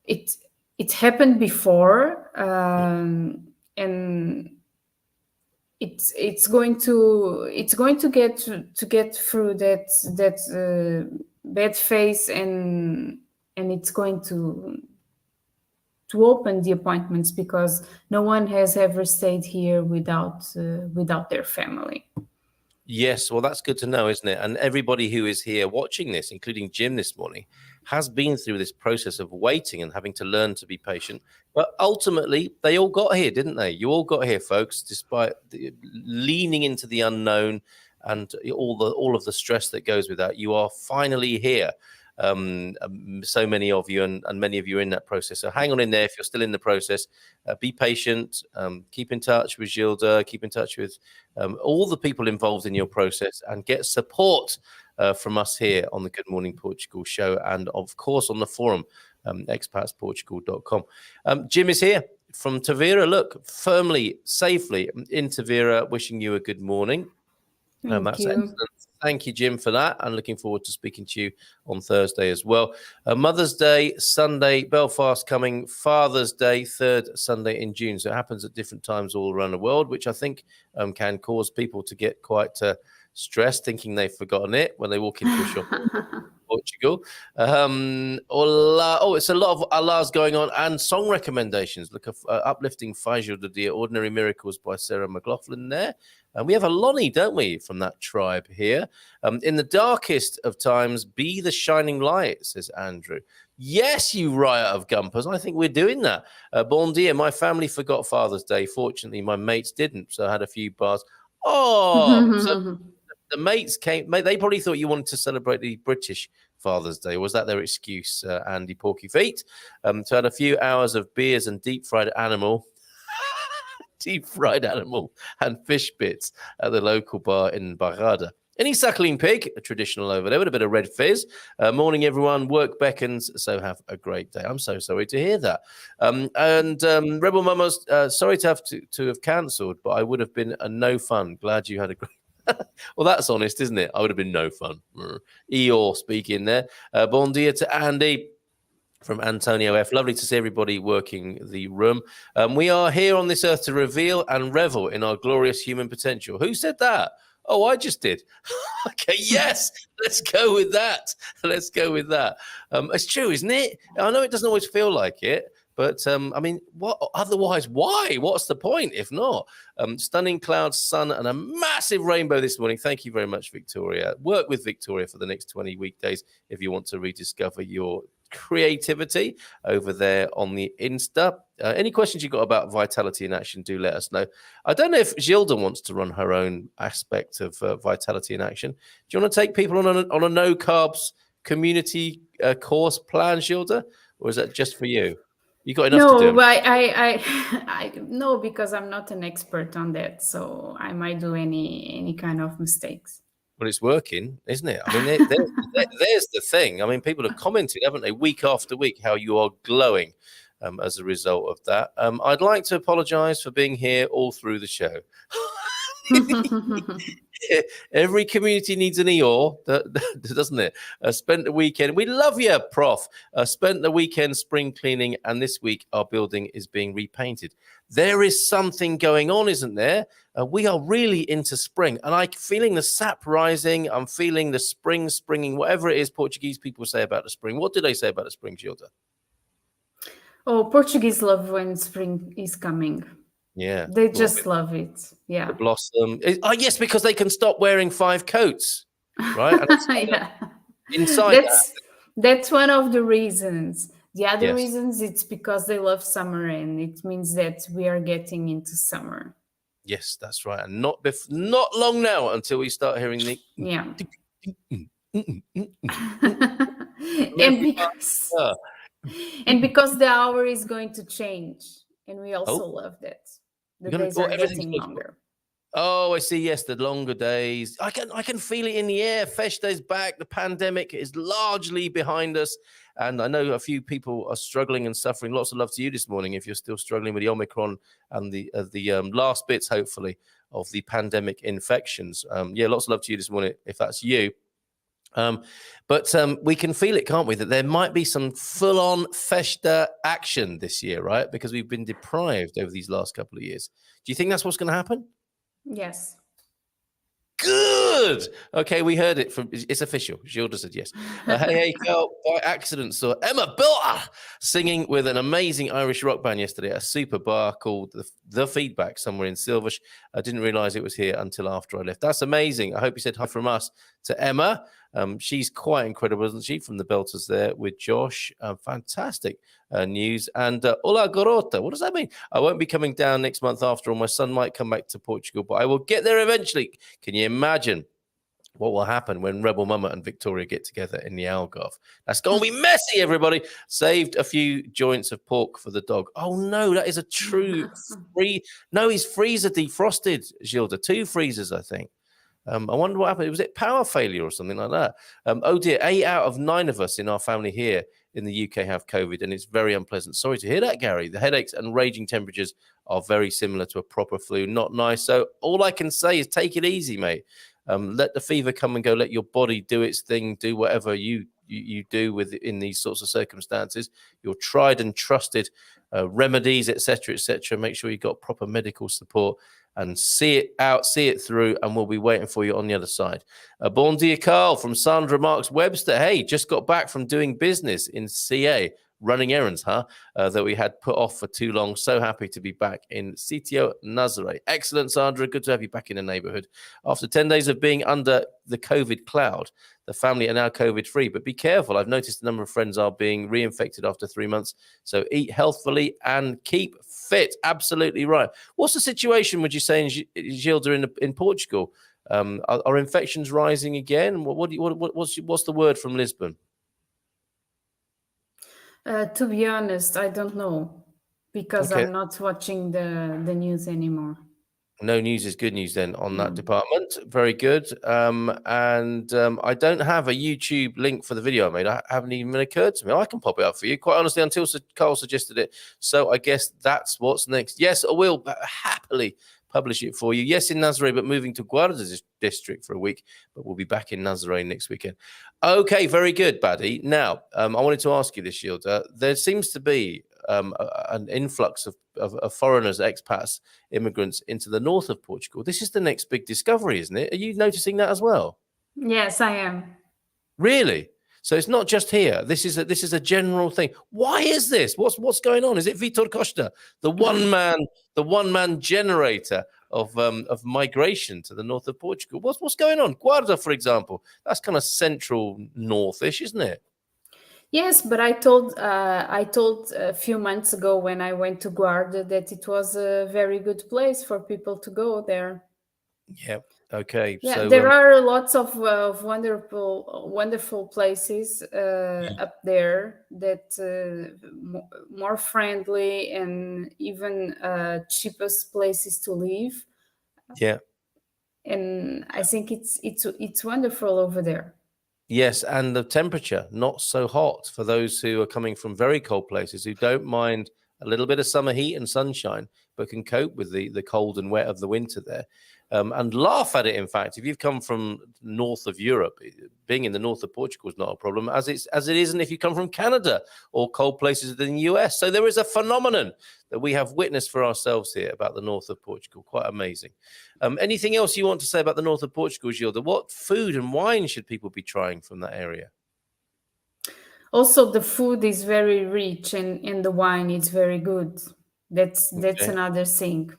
it happened before, and it's going to get through that bad phase, and it's going to open the appointments because no one has ever stayed here without their family. Yes, well, that's good to know, isn't it? And everybody who is here watching this, including Jim this morning, has been through this process of waiting and having to learn to be patient. But ultimately, they all got here, didn't they? You all got here, folks, despite leaning into the unknown and all of the stress that goes with that. You are finally here. So many of you and many of you are in that process. So hang on in there if you're still in the process. Be patient. Keep in touch with Gilda. Keep in touch with all the people involved in your process and get support from us here on the Good Morning Portugal show and, of course, on the forum, expatsportugal.com. Jim is here from Tavira. Look, firmly, safely in Tavira, wishing you a good morning. Thank you. Excellent. Thank you, Jim, for that. And looking forward to speaking to you on Thursday as well. Mother's Day, Sunday, Belfast coming. Father's Day, 3rd Sunday in June. So it happens at different times all around the world, which I think can cause people to get quite stressed, thinking they've forgotten it when they walk into a shop in Portugal. It's a lot of Allah's going on, and song recommendations. Look at Uplifting Fajr the Dear, Ordinary Miracles by Sarah McLaughlin there. And we have a Lonnie, don't we, from that tribe here. In the darkest of times, be the shining light, says Andrew. Yes, you riot of gumpers. I think we're doing that. Bon dia, my family forgot Father's Day. Fortunately, my mates didn't, so I had a few bars. Oh, so the mates came. They probably thought you wanted to celebrate the British Father's Day. Was that their excuse, Andy Porky Feet? So I had a few hours of beers and deep-fried animal and fish bits at the local bar in Barrada. Any suckling pig, a traditional over there with a bit of red fizz. Morning, everyone. Work beckons, so have a great day. I'm so sorry to hear that. Rebel Mamas, sorry to have cancelled, but I would have been a no fun. Glad you had a great. Well, that's honest, isn't it? I would have been no fun. Eeyore speaking there. Bon dia to Andy from Antonio F. Lovely to see everybody working the room. We are here on this earth to reveal and revel in our glorious human potential. Who said that? Oh, I just did. Okay, yes, let's go with that. Let's go with that. It's true, isn't it? I know it doesn't always feel like it, but I mean, what? Otherwise, why? What's the point if not? Stunning clouds, sun, and a massive rainbow this morning. Thank you very much, Victoria. Work with Victoria for the next 20 weekdays if you want to rediscover your creativity over there on the Insta. Any questions you've got about vitality in action, do let us know. I don't know if Gilda wants to run her own aspect of vitality in action. Do you want to take people on a no carbs community course plan, Gilda, or is that just for you? You got enough to do? No, I no, because I'm not an expert on that, so I might do any kind of mistakes. Well, it's working, isn't it? I mean, there's the thing. I mean, people have commented, haven't they, week after week, how you are glowing as a result of that. I'd like to apologize for being here all through the show. Every community needs an Eeyore, doesn't it? Spent the weekend. We love you, Prof. Spent the weekend spring cleaning, and this week our building is being repainted. There is something going on, isn't there? We are really into spring, and I'm feeling the sap rising. I'm feeling the springing, whatever it is Portuguese people say about the spring. What do they say about the spring, Gilda? Oh, Portuguese love when spring is coming. Yeah. They just love it. Yeah. The blossom. Oh, yes, because they can stop wearing 5 coats, right? And yeah. Inside that's one of the reasons. The other reasons, it's because they love summer, and it means that we are getting into summer. Yes, that's right. And not long now until we start hearing the... Yeah. and because the hour is going to change, and we also love that. The days are getting longer. Oh, I see. Yes, the longer days. I can feel it in the air. Feshta's back. The pandemic is largely behind us. And I know a few people are struggling and suffering. Lots of love to you this morning if you're still struggling with the Omicron and the last bits, hopefully, of the pandemic infections. Lots of love to you this morning if that's you. But we can feel it, can't we, that there might be some full-on Festa action this year, right? Because we've been deprived over these last couple of years. Do you think that's what's going to happen? Yes. Good. Okay, we heard it from. It's official. Gilda said yes. Hey, Carl, by accident saw Emma Bilter singing with an amazing Irish rock band yesterday at a super bar called The Feedback somewhere in Silvish. I didn't realize it was here until after I left. That's amazing. I hope you said hi from us to Emma. She's quite incredible, isn't she? From the Belters there with Josh. Fantastic news. And Hola Garota. What does that mean? I won't be coming down next month after all. My son might come back to Portugal, but I will get there eventually. Can you imagine what will happen when Rebel Mama and Victoria get together in the Algarve? That's going to be messy, everybody. Saved a few joints of pork for the dog. Oh, no, that is a true No, his freezer defrosted, Gilda. 2 freezers, I think. I wonder what happened. Was it power failure or something like that? Oh dear, 8 out of 9 of us in our family here in the UK have COVID, and it's very unpleasant. Sorry to hear that, Gary. The headaches and raging temperatures are very similar to a proper flu. Not nice. So all I can say is take it easy, mate. Let the fever come and go. Let your body do its thing. Do whatever you you do in these sorts of circumstances, your tried and trusted remedies, etc., etc. Make sure you've got proper medical support and see it out, see it through, and we'll be waiting for you on the other side. Bon dia, Carl, from Sandra Marks Webster. Hey, just got back from doing business in CA. Running errands, that we had put off for too long. So happy to be back in Sitio Nazare. Excellent, Sandra. Good to have you back in the neighborhood. After 10 days of being under the COVID cloud, the family are now COVID-free. But be careful. I've noticed a number of friends are being reinfected after 3 months. So eat healthfully and keep fit. Absolutely right. What's the situation, would you say, in Gilda, in Portugal? Are infections rising again? What's the word from Lisbon? To be honest, I don't know, because Okay. I'm not watching the news anymore. No news is good news then on that department. Very good. I don't have a YouTube link for the video I made. I haven't even occurred to me. I can pop it up for you, quite honestly, until Carl suggested it. So I guess that's what's next. Yes, I will happily publish it for you. Yes, in Nazare, but moving to Guarda district for a week. But we'll be back in Nazare next weekend. Okay, very good, Baddy. Now, I wanted to ask you this, Gilda. There seems to be an influx of foreigners, expats, immigrants into the north of Portugal. This is the next big discovery, isn't it? Are you noticing that as well? Yes, I am. Really? So it's not just here. This is a general thing. Why is this? What's going on? Is it Vitor Costa, the one man generator of migration to the north of Portugal? What's going on? Guarda, for example, that's kind of central northish, isn't it? Yes, but I told a few months ago when I went to Guarda that it was a very good place for people to go there. Yeah. Okay. Yeah, so there are lots of wonderful places up there that more friendly and even cheapest places to live. Yeah. And I think it's wonderful over there. Yes, and the temperature not so hot for those who are coming from very cold places, who don't mind a little bit of summer heat and sunshine, but can cope with the cold and wet of the winter there, and laugh at it. In fact, if you've come from north of Europe, being in the north of Portugal is not a problem, as it isn't if you come from Canada or cold places in the US. So there is a phenomenon that we have witnessed for ourselves here about the north of Portugal. Quite amazing. Anything else you want to say about the north of Portugal, Gilda? What food and wine should people be trying from that area? Also, the food is very rich and the wine is very good. That's another thing.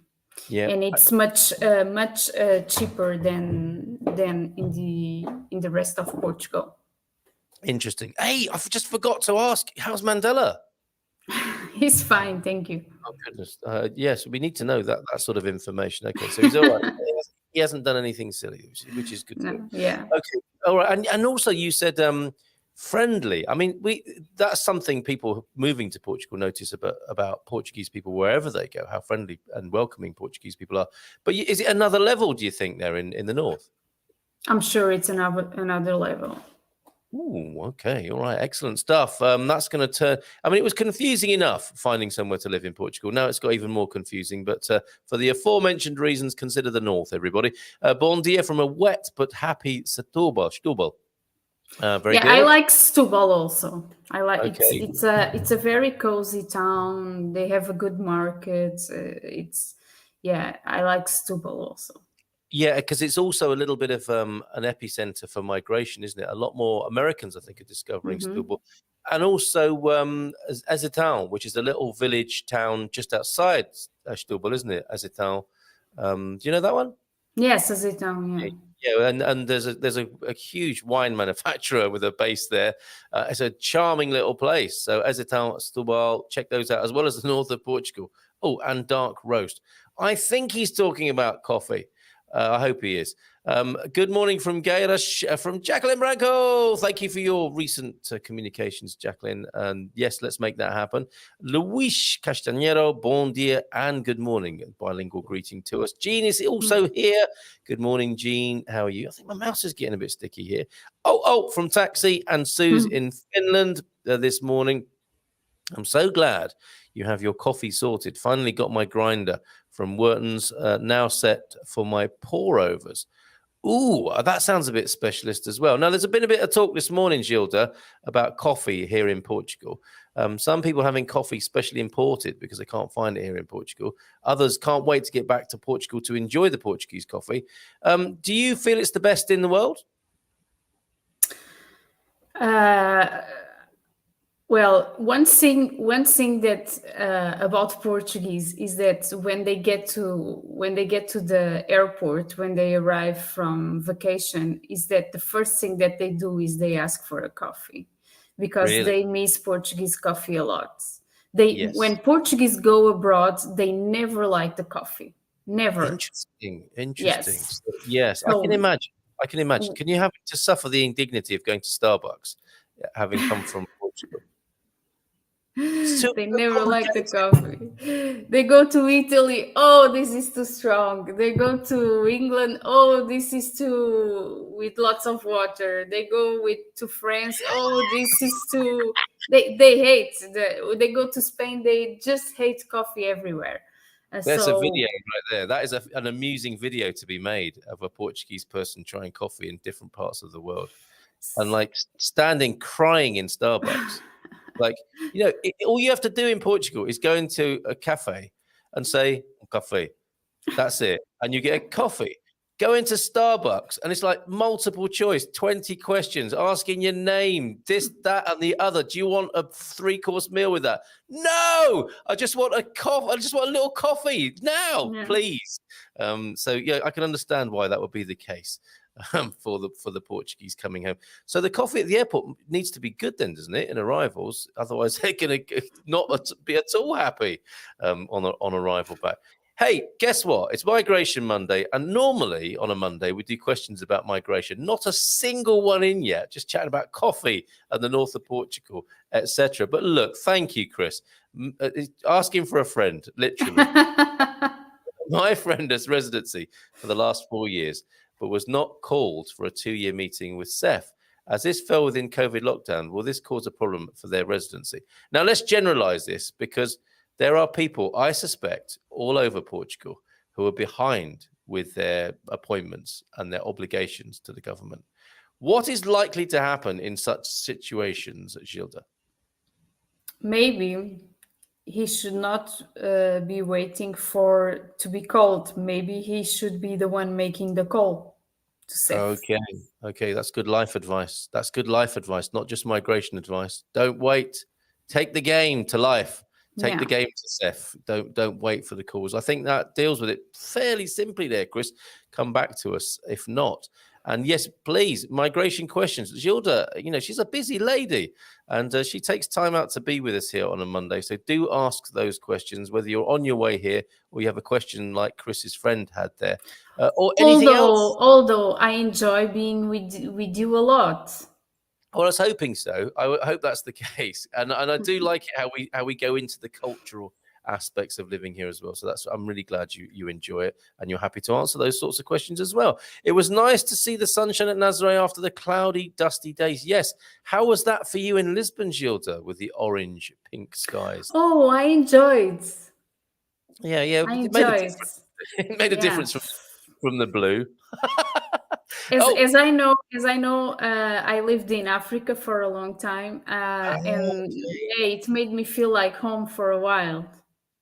Yeah, and it's much cheaper than in the rest of Portugal. Interesting. Hey, I just forgot to ask, how's Mandela? He's fine, thank you. Oh goodness. Yes, we need to know that sort of information. Okay, so he's all right. He hasn't done anything silly, which is good. No, yeah. Okay. All right. And also you said friendly. I mean, that's something people moving to Portugal notice about Portuguese people wherever they go, how friendly and welcoming Portuguese people are. But is it another level, do you think, there in the north? I'm sure it's another level. Ooh, okay. All right. Excellent stuff. That's going to turn... I mean, it was confusing enough finding somewhere to live in Portugal. Now it's got even more confusing. But for the aforementioned reasons, consider the north, everybody. Bon dia from a wet but happy Setúbal. Very good. I like Setúbal also. I like Okay. It's a very cozy town. They have a good market. I like Setúbal also. Yeah, because it's also a little bit of an epicenter for migration, isn't it? A lot more Americans, I think, are discovering Setúbal. And also Azeitão, which is a little village town just outside Setúbal, isn't it? Azeitão. Do you know that one? Yes, Azeitão, yeah. Yeah, and there's a huge wine manufacturer with a base there. It's a charming little place. So Azeitão, Setúbal, check those out, as well as the north of Portugal. Oh, and dark roast. I think he's talking about coffee. I hope he is. Good morning from Gaira, from Jacqueline Branco. Thank you for your recent communications, Jacqueline. And yes, let's make that happen. Luis Castañero, bon dia and good morning. Bilingual greeting to us. Jean is also here. Good morning, Jean. How are you? I think my mouse is getting a bit sticky here. Oh, from Taxi and Sue's in Finland this morning. I'm so glad you have your coffee sorted. Finally got my grinder from Wharton's, now set for my pour overs. Ooh, that sounds a bit specialist as well. Now, there's been a bit of talk this morning, Gilda, about coffee here in Portugal. Some people having coffee specially imported because they can't find it here in Portugal. Others can't wait to get back to Portugal to enjoy the Portuguese coffee. Do you feel it's the best in the world? Well, one thing that about Portuguese is that when they get to the airport, when they arrive from vacation, is that the first thing that they do is they ask for a coffee, because Really? they miss Portuguese coffee a lot. Yes. When Portuguese go abroad, they never like the coffee. Never. Interesting. Yes. Yes, I can imagine. Can you have to suffer the indignity of going to Starbucks, having come from Portugal? They never like the coffee. They go to Italy, oh, this is too strong. They go to England, oh, this is too with lots of water. They go to France, oh, this is too. They hate. They go to Spain, they just hate coffee everywhere. There's a video right there. That is an amusing video to be made of a Portuguese person trying coffee in different parts of the world, and like standing crying in Starbucks. Like, all you have to do in Portugal is go into a cafe and say, coffee. That's it. And you get a coffee. Go into Starbucks and it's like multiple choice, 20 questions, asking your name, this, that, and the other. Do you want a 3-course meal with that? No, I just want a coffee. I just want a little coffee now, please. So yeah, I can understand why that would be the case. For the Portuguese coming home. So the coffee at the airport needs to be good then, doesn't it, in arrivals? Otherwise they're going to not be at all happy on arrival back. Hey, guess what? It's Migration Monday, and normally on a Monday we do questions about migration. Not a single one in yet, just chatting about coffee and the north of Portugal, etc. But look, thank you, Chris. Asking for a friend, literally. My friend has residency for the last 4 years, but was not called for a 2-year meeting with SEF. As this fell within COVID lockdown, will this cause a problem for their residency? Now, let's generalize this, because there are people, I suspect, all over Portugal who are behind with their appointments and their obligations to the government. What is likely to happen in such situations, Gilda? Maybe he should not be waiting to be called. Maybe he should be the one making the call to SEF. Okay, that's good life advice. That's good life advice, not just migration advice. Don't wait. Take the game to life. Take the game to SEF. Don't wait for the calls. I think that deals with it fairly simply there, Chris. Come back to us if not. And yes, please, migration questions. Gilda, she's a busy lady, and she takes time out to be with us here on a Monday. So do ask those questions, whether you're on your way here or you have a question like Chris's friend had there, or anything else. Although I enjoy being with you a lot. Well, I was hoping so. I hope that's the case, and I do like it how we go into the cultural aspects of living here as well. So I'm really glad you enjoy it and you're happy to answer those sorts of questions as well. It was nice to see the sunshine at Nazaré after the cloudy, dusty days. Yes. How was that for you in Lisbon, Gilda, with the orange, pink skies? Oh, I enjoyed. Yeah. It made a difference from the blue. As I know, I lived in Africa for a long time, and it made me feel like home for a while.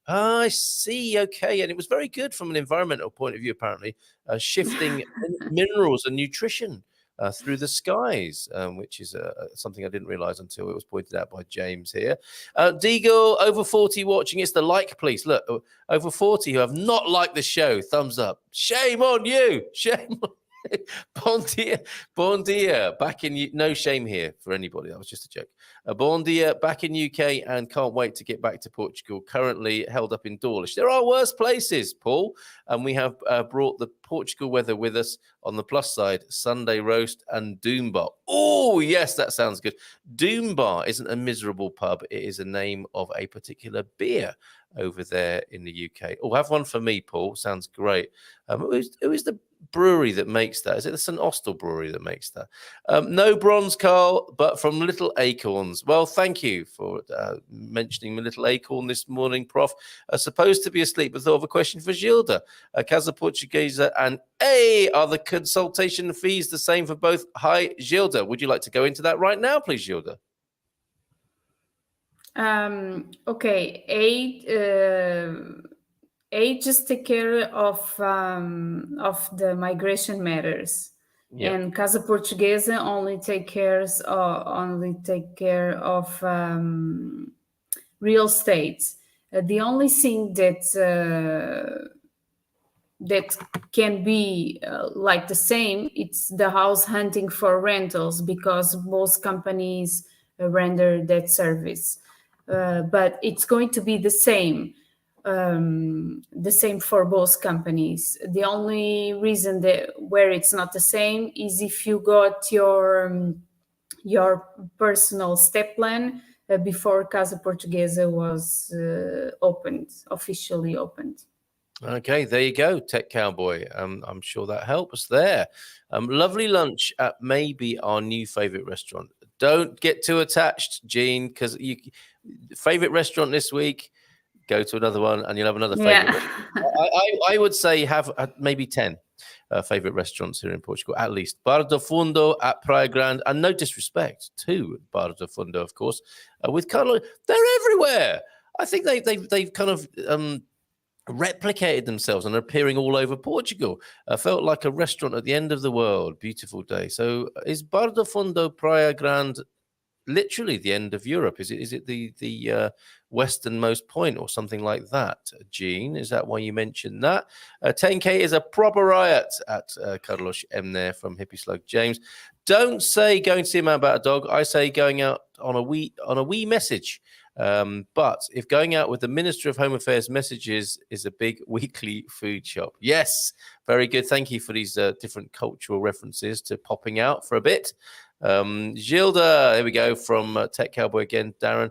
I see. Okay. And it was very good from an environmental point of view, apparently, shifting minerals and nutrition through the skies, which is something I didn't realize until it was pointed out by James here. Deagle, over 40 watching. It's the like, please. Look, over 40 who have not liked the show. Thumbs up. Shame on you. Shame on Bon dia, back in no shame here for anybody. That was just a joke. Bon dia, back in UK and can't wait to get back to Portugal. Currently held up in Dawlish. There are worse places, Paul, and we have brought the Portugal weather with us. On the plus side, Sunday roast and Doombar. Oh yes, that sounds good. Doombar isn't a miserable pub. It is a name of a particular beer. over there in the UK. Oh, have one for me, Paul. Sounds great. Who is the brewery that makes that? Is it the St. Austell brewery that makes that? No bronze, Carl, but from Little Acorns. Well, thank you for mentioning my Little Acorn this morning, Prof. Supposed to be asleep, but thought of a question for Gilda. Casa Portuguesa and are the consultation fees the same for both? Hi, Gilda. Would you like to go into that right now, please, Gilda? Okay, A just take care of the migration matters, and Casa Portuguesa only take care of real estate. The only thing that can be like the same, it's the house hunting for rentals, because most companies render that service. But it's going to be the same for both companies. The only reason where it's not the same is if you got your personal step plan before Casa Portuguesa was officially opened. Okay, there you go, Tech Cowboy. I'm sure that helps there. Lovely lunch at maybe our new favorite restaurant. Don't get too attached, Jean, because favorite restaurant this week, go to another one and you'll have another favorite. I would say have maybe 10 favorite restaurants here in Portugal, at least. Bar do Fundo at Praia Grande, and no disrespect to Bar do Fundo, of course, with Carlo. They're everywhere. I think they've kind of replicated themselves and are appearing all over Portugal. Felt like a restaurant at the end of the world. Beautiful day. So is Bar do Fundo Praia Grande literally the end of Europe? Is it the westernmost point or something like that? Jean, is that why you mentioned that? 10K is a proper riot at Carlos M there from Hippie Slug James. Don't say going to see a man about a dog. I say going out on a wee message. But if going out with the Minister of Home Affairs messages is a big weekly food shop. Yes, very good. Thank you for these different cultural references to popping out for a bit. Gilda, here we go, from Tech Cowboy again, Darren.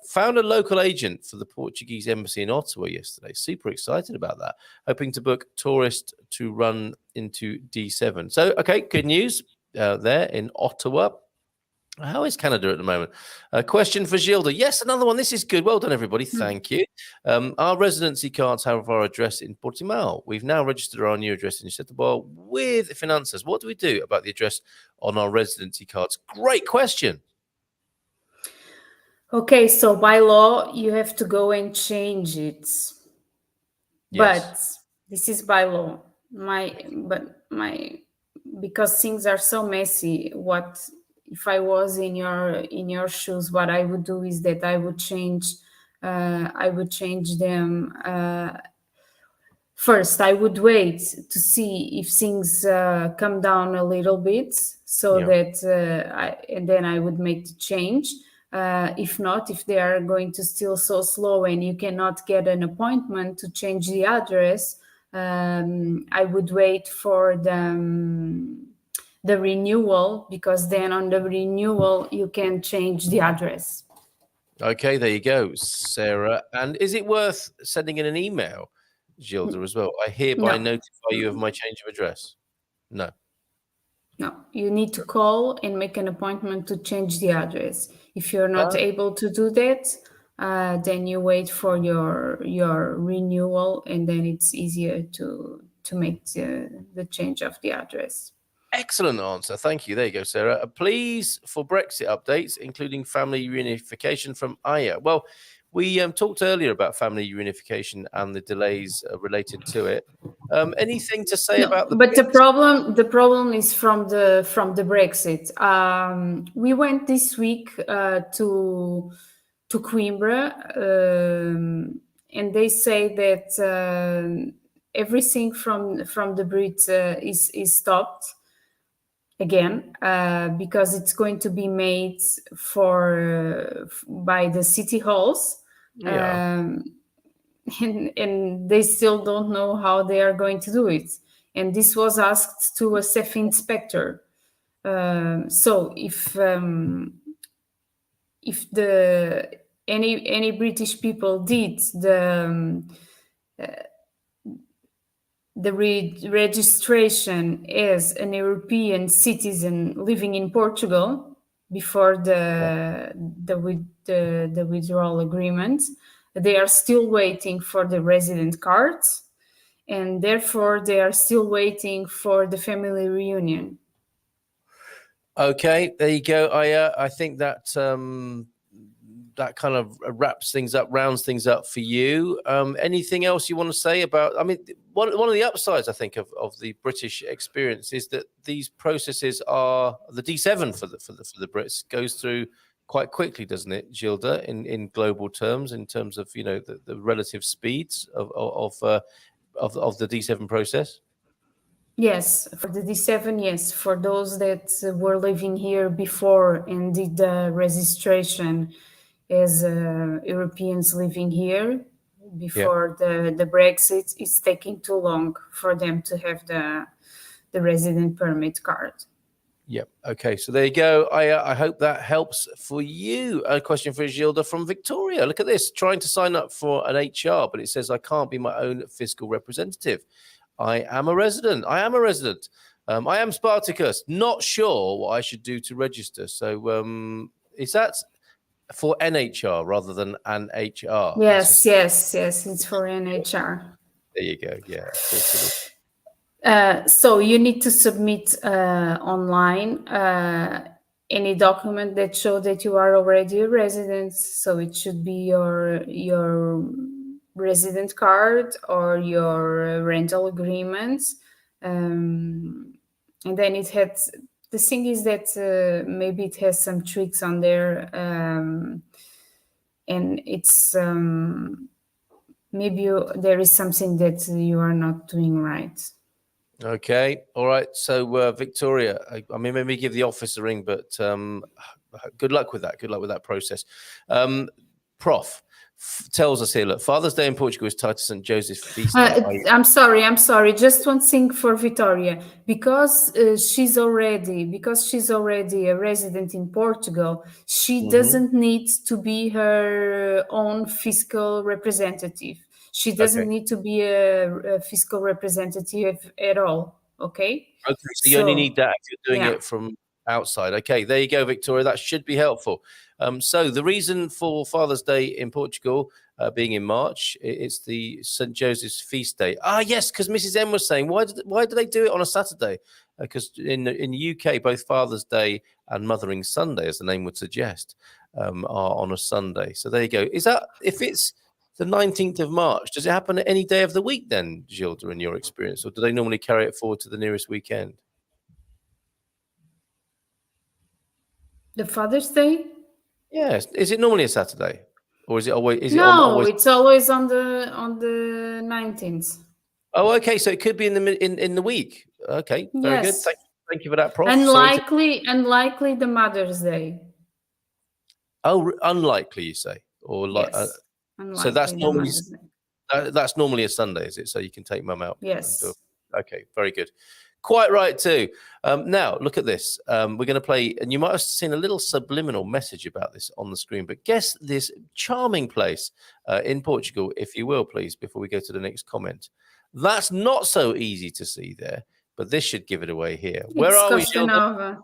Found a local agent for the Portuguese embassy in Ottawa yesterday. Super excited about that. Hoping to book tourist to run into D7. So, okay, good news there in Ottawa. How is Canada at the moment? A question for Gilda. Yes, another one. This is good. Well done, everybody. Thank you. Our residency cards have our address in Portimao. We've now registered our new address in Setúbal with Finanças. What do we do about the address on our residency cards? Great question. Okay, so by law, you have to go and change it. Yes. But this is by law. Because things are so messy, if I was in your shoes, what I would do is that I would change them. First, I would wait to see if things come down a little bit, and then I would make the change. If not, if they are going to still so slow and you cannot get an appointment to change the address, I would wait for the renewal, because then on the renewal you can change the address. Okay, there you go, Sarah. And is it worth sending in an email, Gilda, as well? I hereby notify you of my change of address. No, you need to call and make an appointment to change the address. If you're not able to do that, then you wait for your renewal, and then it's easier to make the change of the address. Excellent answer. Thank you. There you go, Sarah. Please, for Brexit updates, including family reunification from Aya. Well, we talked earlier about family reunification and the delays related to it. Anything to say about But the problem is from the Brexit. We went this week to Coimbra, and they say that everything from the Brits is stopped again, because it's going to be made by the city halls, and they still don't know how they are going to do it. And this was asked to a SEF inspector. So if the any British people did the registration as an European citizen living in Portugal before the withdrawal agreement, they are still waiting for the resident cards, and therefore they are still waiting for the family reunion. Okay, there you go. I think that that kind of wraps things up, rounds things up for you. Anything else you want to say about? I mean, one of the upsides I think of the British experience is that these processes are the D7 for the Brits goes through quite quickly, doesn't it, Gilda? In global terms, in terms of the relative speeds of the D7 process. Yes, for the D7, yes. For those that were living here before and did the registration as Europeans living here before the Brexit, it's taking too long for them to have the resident permit card. Yep. Okay. So there you go. I hope that helps for you. A question for Gilda from Victoria. Look at this. Trying to sign up for an HR, but it says I can't be my own fiscal representative. I am a resident. I am Spartacus. Not sure what I should do to register. So is that for NHR rather than an HR? Yes. It's for NHR. There you go. Yeah. So you need to submit online any document that show that you are already a resident. So it should be your resident card or your rental agreements, and then it has. The thing is that maybe it has some tricks on there, and it's maybe there is something that you are not doing right. Okay. All right. So Victoria, I mean, maybe give the office a ring, but good luck with that. Good luck with that process. Prof tells us here, look, Father's Day in Portugal is tied to St. Joseph's feast day. I'm sorry. Just one thing for Victoria, because she's already a resident in Portugal. She doesn't need to be her own fiscal representative. She doesn't need to be a fiscal representative at all. Okay. Okay. So you only need that if you're doing it from outside. Okay. There you go, Victoria. That should be helpful. So the reason for Father's Day in Portugal being in March, it's the St. Joseph's feast day. Ah, yes, because Mrs. M was saying, why do they do it on a Saturday? Because in the UK, both Father's Day and Mothering Sunday, as the name would suggest, are on a Sunday. So there you go. Is that, if it's the 19th of March, does it happen at any day of the week then, Gilda, in your experience? Or do they normally carry it forward to the nearest weekend? The Father's Day? Yes. Is it normally a Saturday? Or is it always? It's always on the 19th. Oh, okay. So it could be in the week. Okay, very good. Thank you for that, Prof. Unlikely the Mother's Day. Oh, unlikely, you say, or like. Yes. So that's normally a Sunday, is it? So you can take Mum out. Yes. Okay, very good. Quite right too. Now look at this. We're going to play, and you might have seen a little subliminal message about this on the screen. But guess this charming place in Portugal, if you will, please, before we go to the next comment. That's not so easy to see there, but this should give it away here. Where are we? Costa Nova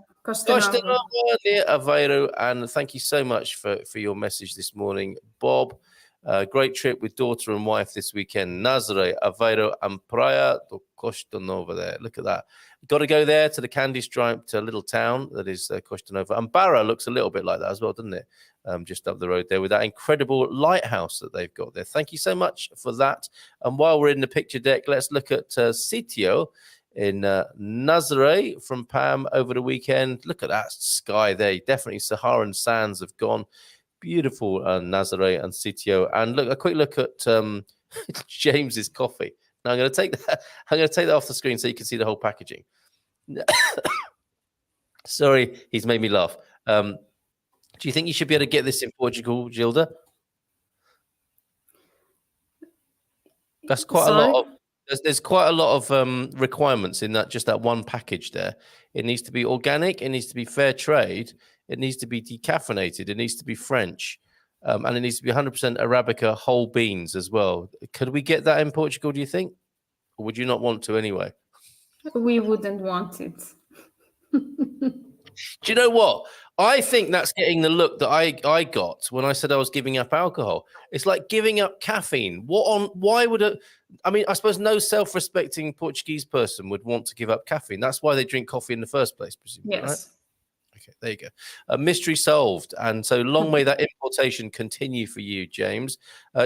near Aveiro, and thank you so much for your message this morning, Bob. Great trip with daughter and wife this weekend. Nazaré, Aveiro, and Praia do Costa Nova there. Look at that. Got to go there to the candy-striped little town that is Costa Nova. And Barra looks a little bit like that as well, doesn't it? Just up the road there with that incredible lighthouse that they've got there. Thank you so much for that. And while we're in the picture deck, let's look at Sitio in Nazaré from Pam over the weekend. Look at that sky there. Definitely Saharan sands have gone. Beautiful Nazaré and Sitio. And look, a quick look at James's coffee. Now I'm going to take that off the screen so you can see the whole packaging. Sorry, he's made me laugh. Do you think you should be able to get this in Portugal, Gilda? That's quite a lot of. There's quite a lot of requirements in that, just that one package there. It needs to be organic. It needs to be fair trade. It needs to be decaffeinated. It needs to be French. and it needs to be 100% Arabica whole beans as well. Could we get that in Portugal, do you think? Or would you not want to anyway? We wouldn't want it. Do you know what? I think that's getting the look that I got when I said I was giving up alcohol. It's like giving up caffeine. Why would it? I mean, I suppose no self-respecting Portuguese person would want to give up caffeine. That's why they drink coffee in the first place, presumably, Yes. Right? Okay, there you go. Mystery solved. And so long may that importation continue for you, James.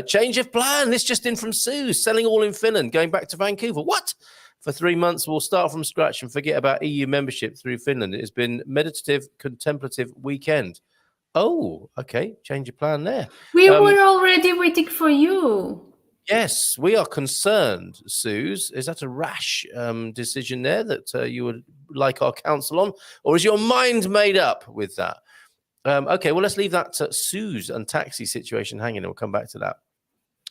Change of plan. This just in from Sue. Selling all in Finland, going back to Vancouver. What? For 3 months, we'll start from scratch and forget about EU membership through Finland. It has been meditative, contemplative weekend. Oh, okay. Change of plan there. We were already waiting for you. Yes, we are concerned, Suze. Is that a rash decision there that you would like our counsel on? Or is your mind made up with that? Okay, well, let's leave that Suze and taxi situation hanging and we'll come back to that.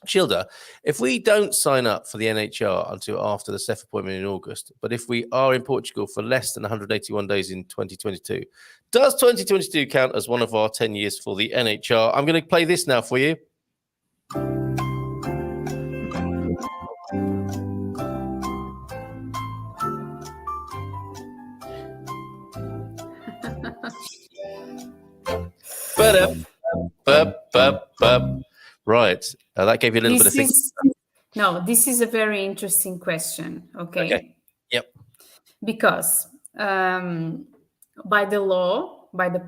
Gilda, if we don't sign up for the NHR until after the CEF appointment in August, but if we are in Portugal for less than 181 days in 2022, does 2022 count as one of our 10 years for the NHR? I'm going to play this now for you. Right. That gave you a little bit of thinking. No, this is a very interesting question. Okay. Yep. Because by the law, by the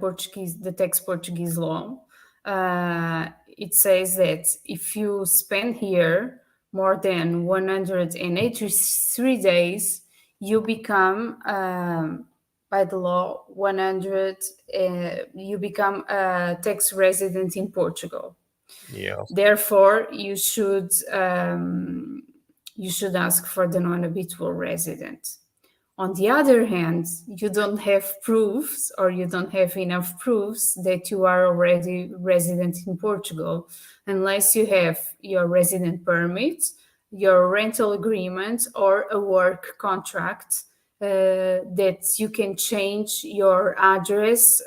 tax Portuguese law, it says that if you spend here more than 183 days, you become, by the law, you become a tax resident in Portugal. Yeah. Therefore, you should ask for the non-habitual resident. On the other hand, you don't have proofs, or you don't have enough proofs that you are already resident in Portugal, unless you have your resident permit, your rental agreement, or a work contract that you can change your address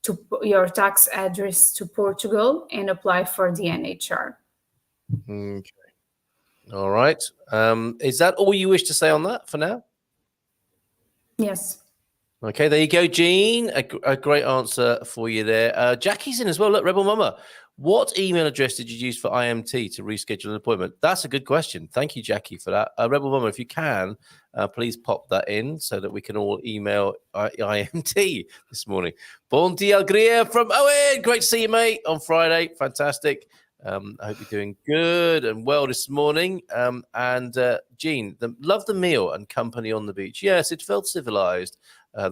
to your tax address to Portugal and apply for the NHR. Okay. All right. Is that all you wish to say on that for now? Yes. Okay, there you go, Jean. A great answer for you there. Jackie's in as well. Look, Rebel Mama, what email address did you use for IMT to reschedule an appointment? That's a good question. Thank you, Jackie, for that. Rebel Mama, if you can, please pop that in so that we can all email IMT this morning. Bon dia, Gria from Owen. Great to see you, mate, on Friday. Fantastic. I hope you're doing good and well this morning. And Jean, love the meal and company on the beach. Yes, it felt civilized,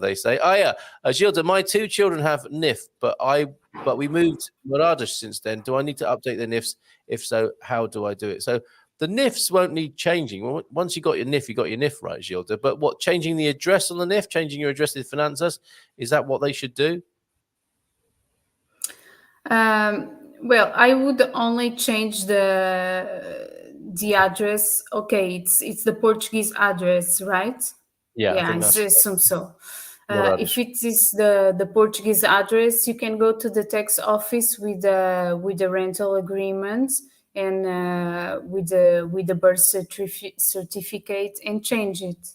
they say. Gilda, my 2 children have NIF, but we moved Moradish since then. Do I need to update the NIFs? If so, how do I do it? So the NIFs won't need changing. Well, once you got your NIF, right, Gilda? But what, changing the address on the NIF, changing your address to Finanzas, is that what they should do? Well, I would only change the address. Okay, it's the Portuguese address, right? Yeah, I assume so. If it is the Portuguese address, you can go to the tax office with the rental agreement and with the birth certificate and change it.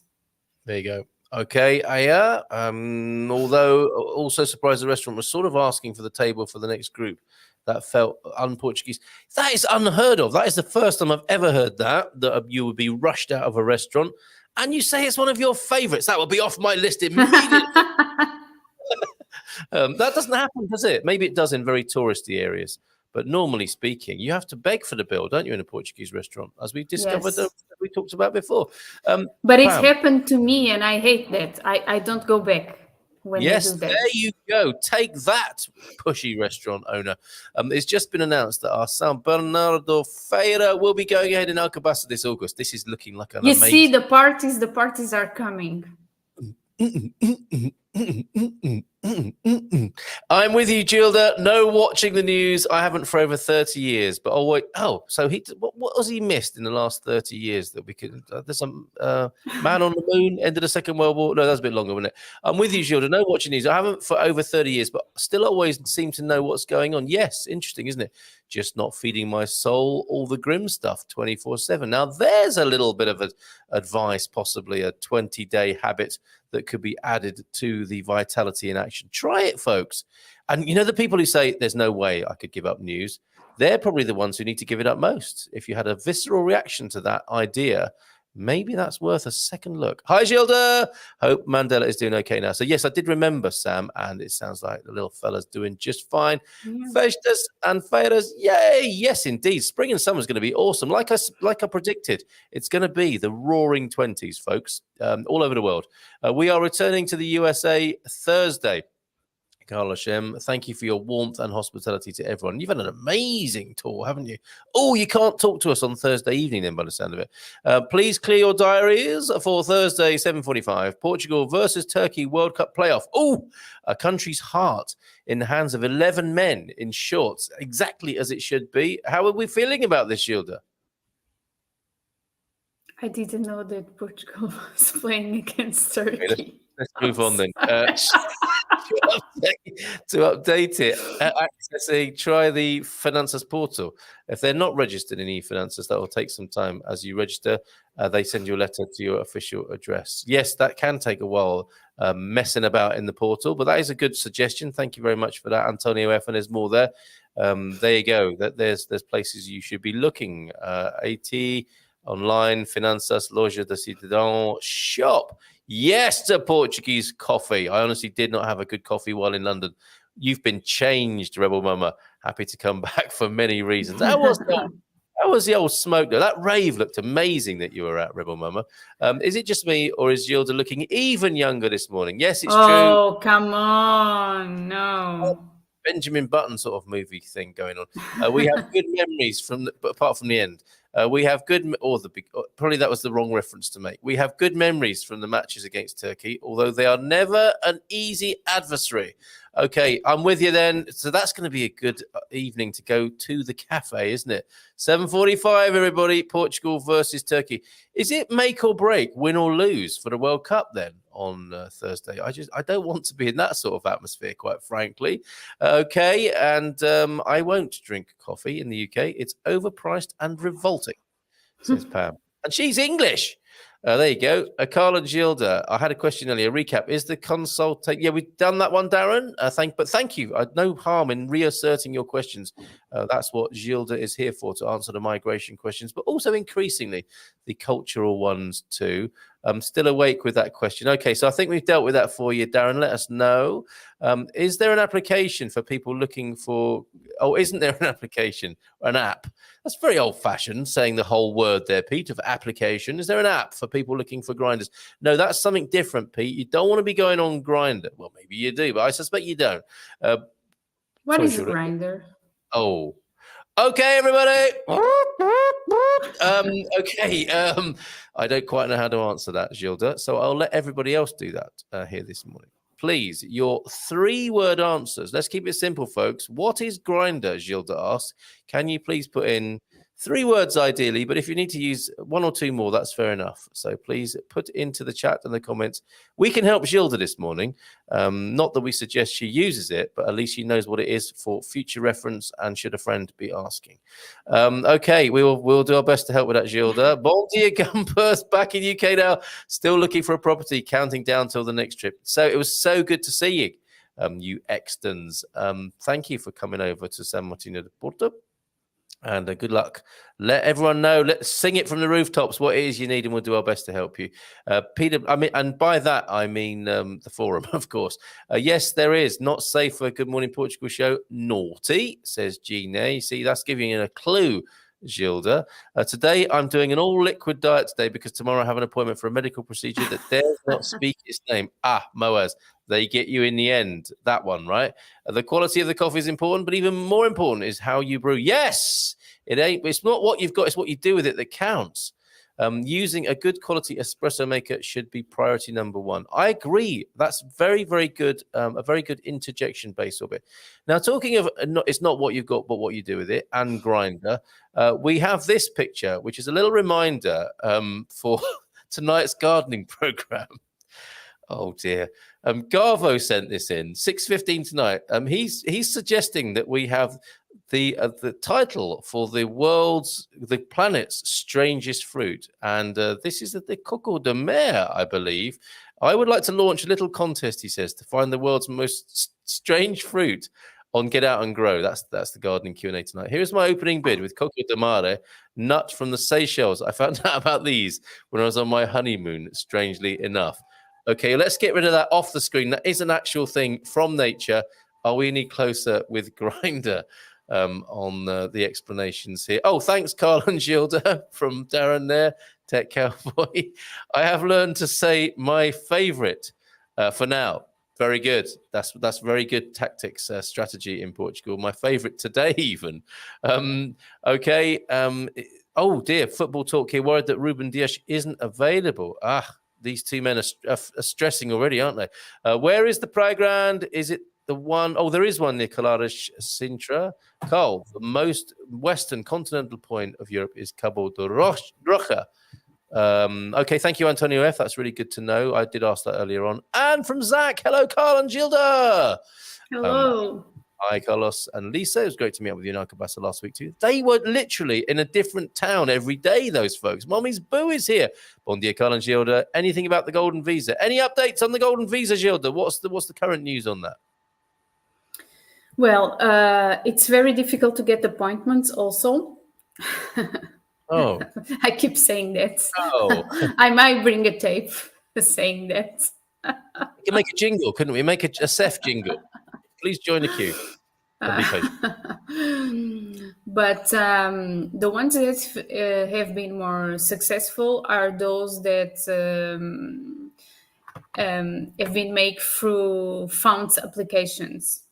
There you go. Okay, Aya. Although also surprised the restaurant was sort of asking for the table for the next group. That felt un-Portuguese. That is unheard of. That is the first time I've ever heard that you would be rushed out of a restaurant. And you say it's one of your favorites. That will be off my list immediately. That doesn't happen, does it? Maybe it does in very touristy areas. But normally speaking, you have to beg for the bill, don't you, in a Portuguese restaurant, as we discovered, yes. We talked about before. But it happened to me, and I hate that. I don't go back when they do that. There you go. Take that, pushy restaurant owner. It's just been announced that our São Bernardo Feira will be going ahead in Alcobaça this August. This is looking like an amazing... You see, the parties are coming. I'm with you, Gilda. No watching the news. I haven't for over 30 years. But oh wait, so what was he missed in the last 30 years that we could? There's some man on the moon, end of the Second World War. No, that was a bit longer, wasn't it? I'm with you, Gilda. No watching news. I haven't for over 30 years, but still always seem to know what's going on. Yes, interesting, isn't it? Just not feeding my soul all the grim stuff 24/7. Now there's a little bit of advice, possibly a 20-day habit that could be added to the Vitality in Action. Try it, folks. And you know, the people who say there's no way I could give up news, they're probably the ones who need to give it up most. If you had a visceral reaction to that idea, maybe that's worth a second look. Hi, Gilda. Hope Mandela is doing okay now. So, yes, I did remember, Sam, and it sounds like the little fella's doing just fine. Festas and feiras, yay. Yes, indeed. Spring and summer is going to be awesome. Like I predicted, it's going to be the roaring 20s, folks, all over the world. We are returning to the USA Thursday. Carla Shem, thank you for your warmth and hospitality to everyone. You've had an amazing tour, haven't you? Oh, you can't talk to us on Thursday evening then, by the sound of it. Please clear your diaries for Thursday, 7:45. Portugal versus Turkey World Cup playoff. Oh, a country's heart in the hands of 11 men in shorts, exactly as it should be. How are we feeling about this, Gilda? I didn't know that Portugal was playing against Turkey. Let's move on then. To update it, accessing, try the Finanzas portal. If they're not registered in eFinanzas, that will take some time. As you register, they send you a letter to your official address. Yes, that can take a while messing about in the portal, but that is a good suggestion. Thank you very much for that, Antonio F. And there's more there. There you go. There's places you should be looking. AT, online, Finanzas, Loja de Cidadão, shop. Yes, to Portuguese coffee. I honestly did not have a good coffee while in London. You've been changed, Rebel Mama. Happy to come back for many reasons. That was the old smoke, though. That rave looked amazing that you were at, Rebel Mama. Is it just me, or is Gilda looking even younger this morning? Yes, it's true. Oh, come on. No. Benjamin Button sort of movie thing going on. We have good memories apart from the end. We have probably that was the wrong reference to make. We have good memories from the matches against Turkey, although they are never an easy adversary. Okay, I'm with you then. So that's going to be a good evening to go to the cafe, isn't it? 7:45, everybody. Portugal versus Turkey. Is it make or break, win or lose for the World Cup then on Thursday? I don't want to be in that sort of atmosphere, quite frankly. Okay, and I won't drink coffee in the UK. It's overpriced and revolting, says Pam. And she's English. There you go. Carl and Gilda. I had a question earlier. Recap. Is the consultation? Yeah, we've done that one, Darren. Thank you. No harm in reasserting your questions. That's what Gilda is here for, to answer the migration questions, but also increasingly the cultural ones too. I'm still awake with that question. Okay, so I think we've dealt with that for you, Darren. Let us know. Is there an application for people looking for... Oh, isn't there an application? An app? That's very old-fashioned, saying the whole word there, Pete, of application. Is there an app for people looking for grinders? No, that's something different, Pete. You don't want to be going on Grindr. Well, maybe you do, but I suspect you don't. What is a Grindr? Oh. Okay, everybody. I don't quite know how to answer that, Gilda, so I'll let everybody else do that here this morning. Please, your 3-word answers. Let's keep it simple, folks. What is Grindr, Gilda asks. Can you please put in 3 words ideally, but if you need to use 1 or 2 more, that's fair enough. So please put into the chat and the comments. We can help Gilda this morning. Not that we suggest she uses it, but at least she knows what it is for future reference and should a friend be asking. Okay, we'll do our best to help with that, Gilda. Bon dia, Gumpers, back in UK now, still looking for a property, counting down till the next trip. So it was so good to see you, you Extons. Thank you for coming over to San Martino de Porto. And good luck. Let everyone know. Let's sing it from the rooftops what it is you need, and we'll do our best to help you. Peter, and by that I mean the forum, of course. Yes, there is. Not safe for Good Morning Portugal show. Naughty, says Gina. See, that's giving you a clue, Gilda. Today I'm doing an all-liquid diet today because tomorrow I have an appointment for a medical procedure that dares not speak its name. Moaz. They get you in the end. That one, right? The quality of the coffee is important, but even more important is how you brew. Yes, it's not what you've got, it's what you do with it that counts. Using a good quality espresso maker should be priority number one. I agree. That's very, very good. A very good interjection base of it. Now, talking of, it's not what you've got, but what you do with it, and grinder. We have this picture, which is a little reminder for tonight's gardening program. Oh dear. Garvo sent this in 6:15 tonight. He's suggesting that we have the title for the planet's strangest fruit, and this is the coco de mer, I believe. I would like to launch a little contest, he says, to find the world's most strange fruit on Get Out and Grow. That's the gardening Q&A tonight. Here's my opening bid with coco de mare, nut from the Seychelles. I found out about these when I was on my honeymoon, strangely enough. Okay, let's get rid of that off the screen. That is an actual thing from nature. Are we any closer with grinder on the explanations here? Oh, thanks, Carl and Gilda from Darren there, Tech Cowboy. I have learned to say my favorite for now. Very good. That's very good tactics, strategy in Portugal. My favorite today, even. Okay. Oh, dear. Football talk here. Worried that Ruben Dias isn't available. These two men are stressing already, aren't they? Where is the playground? Is it the one? Oh, there is one near Colares Sintra. Carl, the most western continental point of Europe is Cabo de Rocha. Okay, thank you, Antonio F. That's really good to know. I did ask that earlier on. And from Zach, hello, Carl and Gilda. Hello. Hi, Carlos and Lisa. It was great to meet up with you in Alcobaça last week too. They were literally in a different town every day, those folks. Mommy's Boo is here. Bon dia, Carl and Gilda. Anything about the Golden Visa? Any updates on the Golden Visa, Gilda? What's the current news on that? Well, it's very difficult to get appointments also. Oh. I keep saying that. Oh. I might bring a tape saying that. We can make a jingle, couldn't we? Make a Seth jingle. Please join the queue. Be patient. But the ones that have been more successful are those that have been made through funds applications.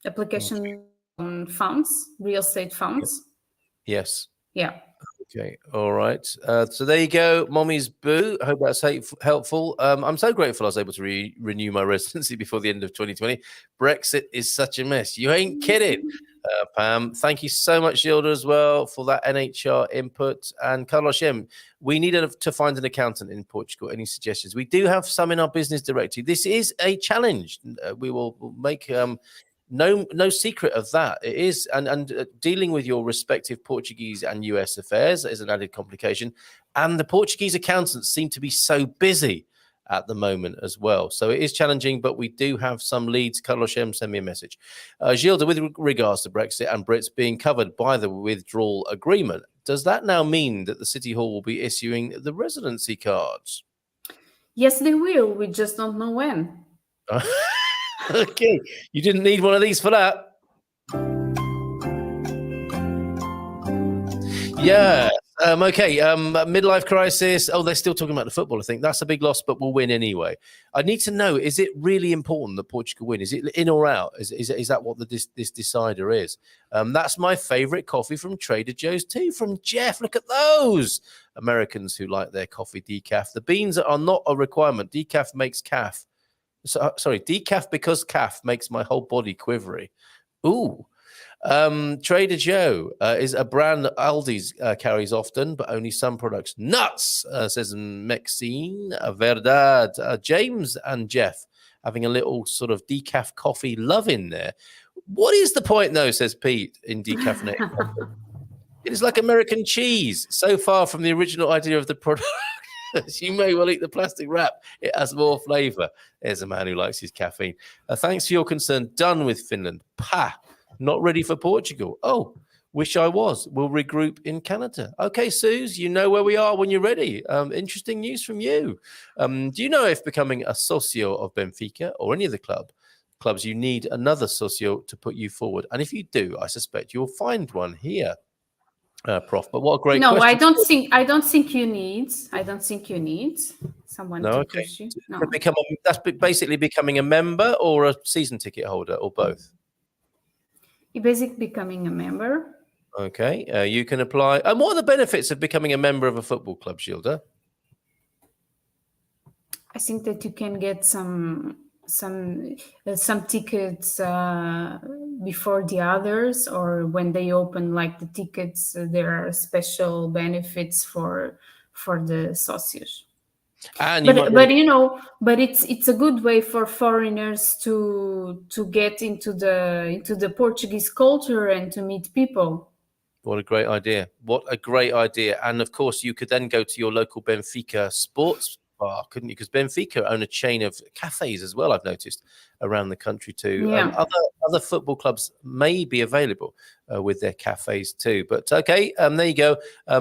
Application on funds, real estate funds. Yes. Yeah. Okay. All right. So there you go. Mommy's Boo. I hope that's helpful. I'm so grateful I was able to renew my residency before the end of 2020. Brexit is such a mess. You ain't kidding. Pam, thank you so much, Gilda, as well, for that NHR input. And Carlos M, we need to find an accountant in Portugal. Any suggestions? We do have some in our business directory. This is a challenge. We will make... No secret of that. It is, and dealing with your respective Portuguese and US affairs is an added complication. And the Portuguese accountants seem to be so busy at the moment as well. So it is challenging, but we do have some leads. Carlos Shem, send me a message. Gilda, with regards to Brexit and Brits being covered by the withdrawal agreement, does that now mean that the City Hall will be issuing the residency cards? Yes, they will. We just don't know when. Okay, you didn't need one of these for that. Yeah. Okay. Midlife crisis. Oh, they're still talking about the football. I think that's a big loss, but we'll win anyway. I need to know: is it really important that Portugal win? Is it in or out? Is that what this decider is? That's my favorite coffee from Trader Joe's too. From Jeff. Look at those Americans who like their coffee decaf. The beans are not a requirement. Decaf makes calf. Sorry, decaf because calf makes my whole body quivery. Ooh. Trader Joe is a brand that Aldi's carries often, but only some products. Nuts, says Maxine. Verdad. James and Jeff having a little sort of decaf coffee love in there. What is the point, though, says Pete, in decaffeinated coffee? It is like American cheese, so far from the original idea of the product. You may well eat the plastic wrap. It has more flavor. There's a man who likes his caffeine. Thanks for your concern. Done with Finland. Not ready for Portugal. Oh, wish I was. We'll regroup in Canada. Okay, Suze, you know where we are when you're ready. Interesting news from you. Do you know if becoming a socio of Benfica or any of the clubs, you need another socio to put you forward? And if you do, I suspect you'll find one here. Prof, but what a great question. I don't think you need someone to push you. No. That's basically becoming a member or a season ticket holder or both. You're basically becoming a member. Okay, you can apply. And what are the benefits of becoming a member of a football club, Gilda? I think that you can get some tickets before the others, or when they open like the tickets, there are special benefits for the socios. And but it's a good way for foreigners to get into the Portuguese culture and to meet people. What a great idea. What a great idea. And of course, you could then go to your local Benfica sports bar, couldn't you? Because Benfica own a chain of cafes as well, I've noticed, around the country too. Yeah. Other football clubs may be available with their cafes too. But okay, there you go.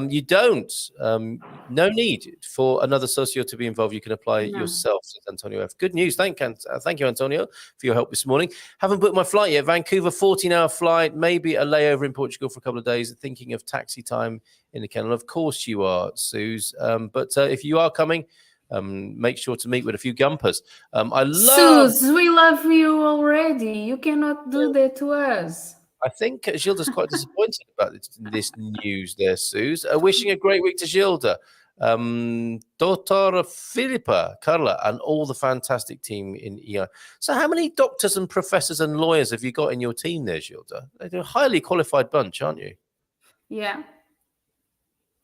You don't, no need for another socio to be involved. You can apply yourself, says Antonio F. Good news. Thank you, Antonio, for your help this morning. Haven't booked my flight yet. Vancouver, 14-hour flight, maybe a layover in Portugal for a couple of days, thinking of taxi time in the kennel. Of course you are, Suze. But if you are coming, make sure to meet with a few gumpers. I love... Suze, we love you already. You cannot do that to us. I think Gilda's quite disappointed about this news there, Suze. Wishing a great week to Gilda, Dr. Filipa, Carla, and all the fantastic team in EI. So how many doctors and professors and lawyers have you got in your team there, Gilda? They're a highly qualified bunch, aren't you? Yeah.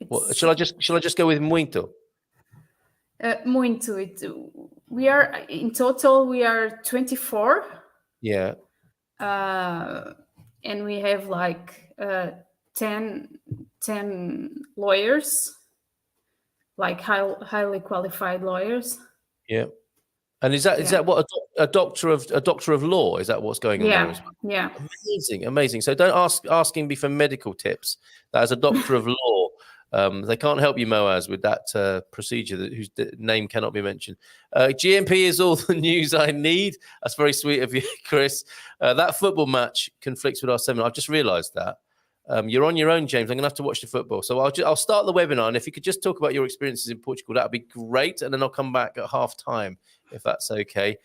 Well, shall I just go with muito? Muito. We are in total. We are 24. Yeah. And we have like 10 lawyers, like highly qualified lawyers. Yeah. And is that what a doctor of law? Is that what's going on there as well? Yeah. Amazing. So don't asking me for medical tips. That is a doctor of law. They can't help you, Moaz, with that procedure whose name cannot be mentioned. GMP is all the news I need. That's very sweet of you, Chris. That football match conflicts with our seminar. I've just realised that. You're on your own, James. I'm going to have to watch the football. So I'll start the webinar, and if you could just talk about your experiences in Portugal, that would be great. And then I'll come back at half time, if that's okay.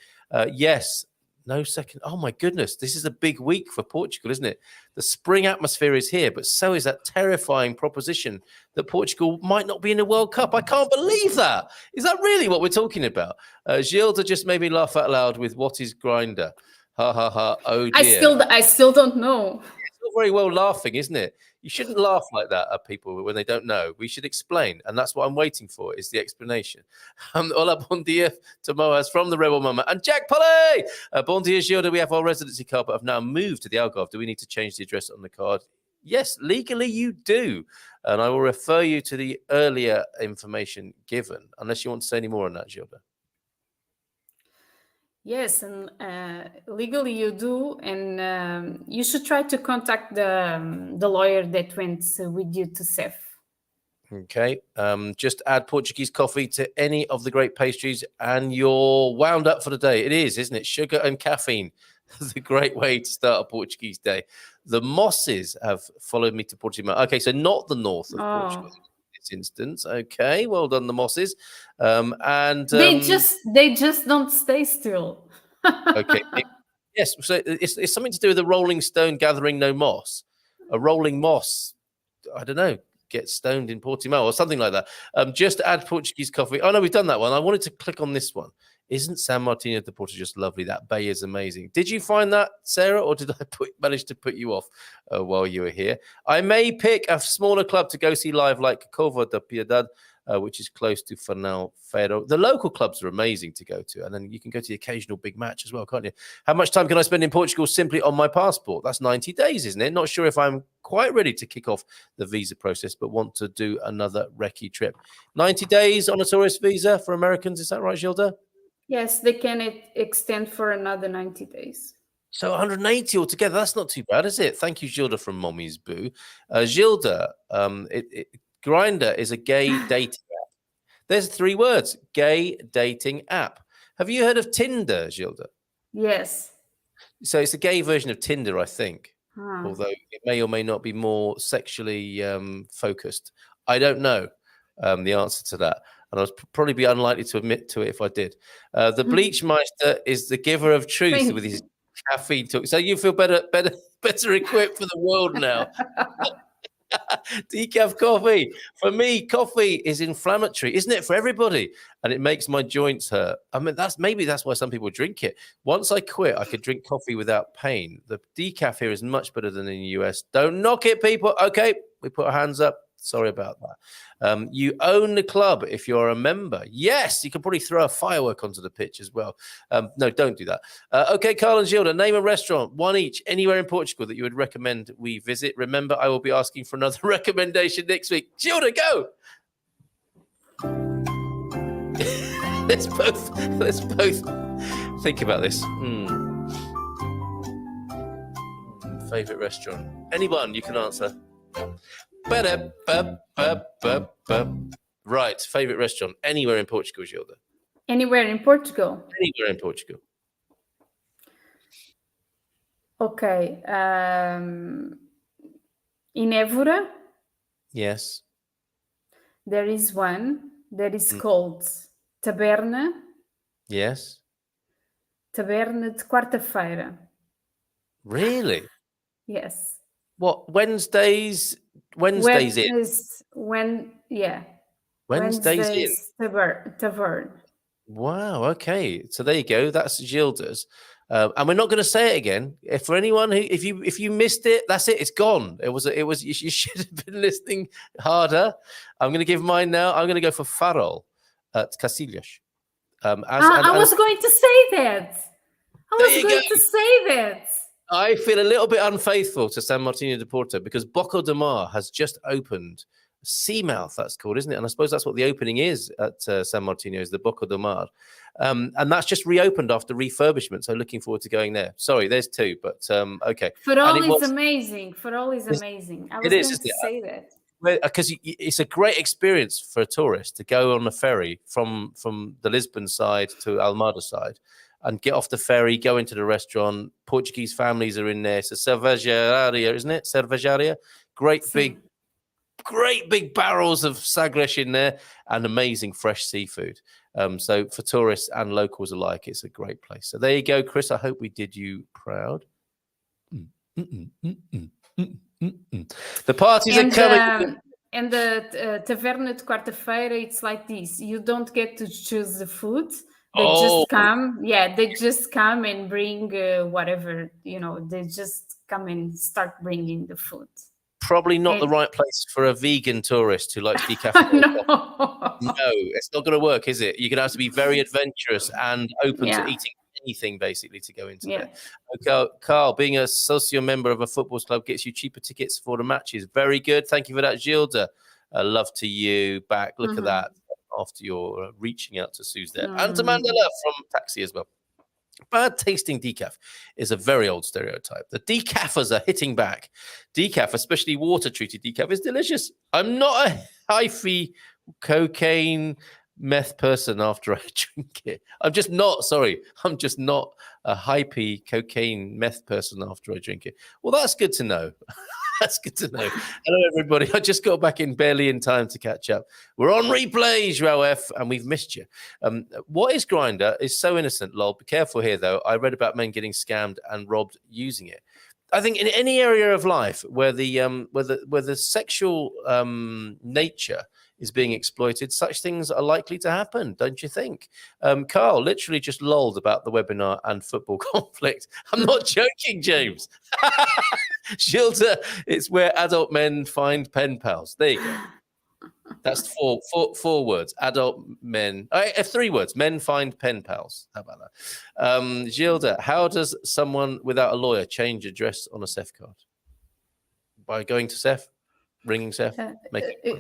Yes. No second. Oh, my goodness. This is a big week for Portugal, isn't it? The spring atmosphere is here, but so is that terrifying proposition that Portugal might not be in the World Cup. I can't believe that. Is that really what we're talking about? Gilda just made me laugh out loud with what is grinder. Ha, ha, ha. Oh, dear. I still don't know. It's not very well laughing, isn't it? You shouldn't laugh like that at people when they don't know. We should explain, and that's what I'm waiting for, is the explanation. Hola, bon dia to Moaz from the Rebel Mama. And Jack Polly! Bon dia, Gilda. We have our residency card, but have now moved to the Algarve. Do we need to change the address on the card? Yes, legally you do. And I will refer you to the earlier information given, unless you want to say any more on that, Gilda. Yes, and legally you do, and you should try to contact the lawyer that went with you to CEF. Okay, just add Portuguese coffee to any of the great pastries, and you're wound up for the day. It is, isn't it? Sugar and caffeine is a great way to start a Portuguese day. The Mosses have followed me to Portugal. Okay, so not the north of Portugal. This instance. Okay, well done, the Mosses. And they just don't stay still. Okay. Yes, so it's something to do with the Rolling Stone gathering no moss. A rolling moss, I don't know, get stoned in Portimao or something like that. Just add Portuguese coffee. Oh no, we've done that one. I wanted to click on this one. Isn't San Martino de Porto just lovely? That bay is amazing. Did you find that, Sarah, or did I manage to put you off while you were here? I may pick a smaller club to go see live, like Cova da Piedade, which is close to Fanal Ferro. The local clubs are amazing to go to, and then you can go to the occasional big match as well, can't you? How much time can I spend in Portugal simply on my passport? That's 90 days, isn't it? Not sure if I'm quite ready to kick off the visa process, but want to do another recce trip. 90 days on a tourist visa for Americans, is that right, Gilda? Yes, they can extend for another 90 days. So 180 altogether. That's not too bad, is it? Thank you, Gilda from Mommy's Boo. Gilda, Grindr is a gay dating app. There's 3 words, gay dating app. Have you heard of Tinder, Gilda? Yes. So it's a gay version of Tinder, I think, although it may or may not be more sexually focused. I don't know the answer to that. And I would probably be unlikely to admit to it if I did. The Bleachmeister is the giver of truth with his caffeine talk. So you feel better equipped for the world now. Decaf coffee. For me, coffee is inflammatory, isn't it? For everybody. And it makes my joints hurt. I mean, that's why some people drink it. Once I quit, I could drink coffee without pain. The decaf here is much better than in the US. Don't knock it, people. Okay, we put our hands up. Sorry about that. You own the club if you're a member. Yes, you can probably throw a firework onto the pitch as well. No, don't do that. Okay, Carl and Gilda, name a restaurant, one each, anywhere in Portugal that you would recommend we visit. Remember, I will be asking for another recommendation next week. Gilda, go! let's both think about this. Favorite restaurant? Anyone you can answer. Right, favorite restaurant anywhere in Portugal, Gilda? Anywhere in Portugal? Anywhere in Portugal. Okay. In Évora? Yes. There is one that is called Taberna. Yes. Taberna de Quarta-feira. Really? Yes. What, Wednesdays in? Wednesdays in. Tavern. Wow, okay. So there you go. That's Gilda's. And we're not going to say it again. For anyone who, if you missed it, that's it. It's gone. It was. You should have been listening harder. I'm going to give mine now. I'm going to go for Farol at Cacilhas. I was going to say that. I feel a little bit unfaithful to San Martino de Porto because Boca de Mar has just opened. Seamouth, that's called, isn't it? And I suppose that's what the opening is at San Martino, is the Boca de Mar. And that's just reopened after refurbishment. So looking forward to going there. Sorry, there's two, but okay. Farol is amazing. Farol is amazing. I was going to say that. Because it's a great experience for a tourist to go on a ferry from the Lisbon side to Almada side and get off the ferry, go into the restaurant. Portuguese families are in there. It's a cervejaria, isn't it? Cervejaria. Great big barrels of Sagres in there and amazing fresh seafood. So for tourists and locals alike, it's a great place. So there you go, Chris. I hope we did you proud. The parties are coming. And the Taverna de Quarta-feira, it's like this. You don't get to choose the food. They just come. Yeah, they just come and bring whatever, they just come and start bringing the food. Probably not the right place for a vegan tourist who likes decaf. No, it's not going to work, is it? You're going to have to be very adventurous and open to eating anything, basically, to go into there. Okay, Carl, being a socio member of a football club gets you cheaper tickets for the matches. Very good. Thank you for that, Gilda. Love to you back. Look at that after you're reaching out to Suze there. And to Mandela from Taxi as well. Bad tasting decaf is a very old stereotype. The decaffers are hitting back. Decaf, especially water treated decaf, is delicious. I'm not a hyphy cocaine meth person after I drink it. I'm just not a hypey cocaine meth person after I drink it. Well, that's good to know. That's good to know. Hello, everybody. I just got back in barely in time to catch up. We're on replay, Joao F, and we've missed you. What is Grindr is so innocent, lol. Be careful here, though. I read about men getting scammed and robbed using it. I think in any area of life where the sexual nature is being exploited, such things are likely to happen, don't you think? Carl literally just lolled about the webinar and football conflict. I'm not joking, James. Gilda, it's where adult men find pen pals. There you go. That's four words. Adult men. Three words. Men find pen pals. How about that? Gilda, how does someone without a lawyer change address on a SEF card? By going to SEF? Ringing SEF?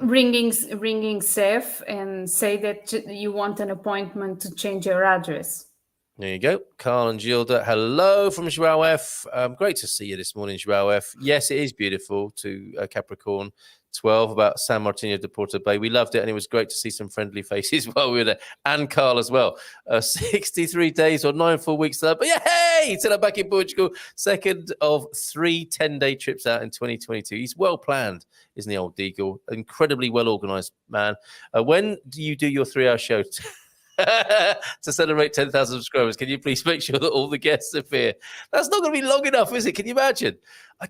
Ringing SEF and say that you want an appointment to change your address. There you go. Carl and Gilda. Hello from Joao F. Great to see you this morning, Joao F. Yes, it is beautiful to Capricorn 12 about San Martino de Porto Bay. We loved it, and it was great to see some friendly faces while we were there. And Carl as well. 63 days or 9 full weeks. But yeah, hey, till I'm back in Portugal. Second of 3 10-day trips out in 2022. He's well planned, isn't he, old Deagle? Incredibly well organized man. When do you do your 3-hour show? to celebrate 10,000 subscribers. Can you please make sure that all the guests appear? That's not going to be long enough, is it? Can you imagine? I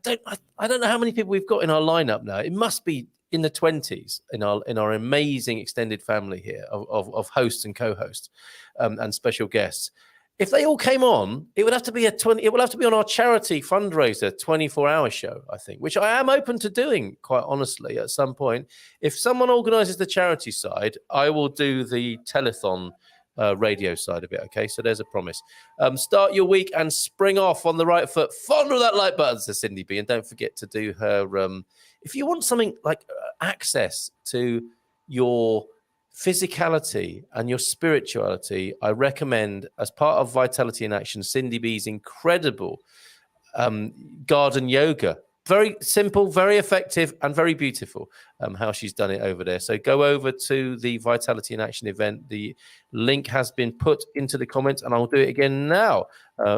don't know how many people we've got in our lineup now. It must be in the 20s in our amazing extended family here of hosts and co-hosts and special guests. If they all came on, it would have to be on our charity fundraiser 24-hour show, I think, which I am open to doing, quite honestly, at some point. If someone organizes the charity side, I will do the telethon radio side of it. Okay, so there's a promise. Start your week and spring off on the right foot. Fondle that like button, says Cindy B. And don't forget to do her, if you want something like access to your physicality and your spirituality, I recommend, as part of Vitality in Action, Cindy B's incredible garden yoga. Very simple, very effective, and very beautiful how she's done it over there. So go over to the Vitality in Action event. The link has been put into the comments, and I'll do it again now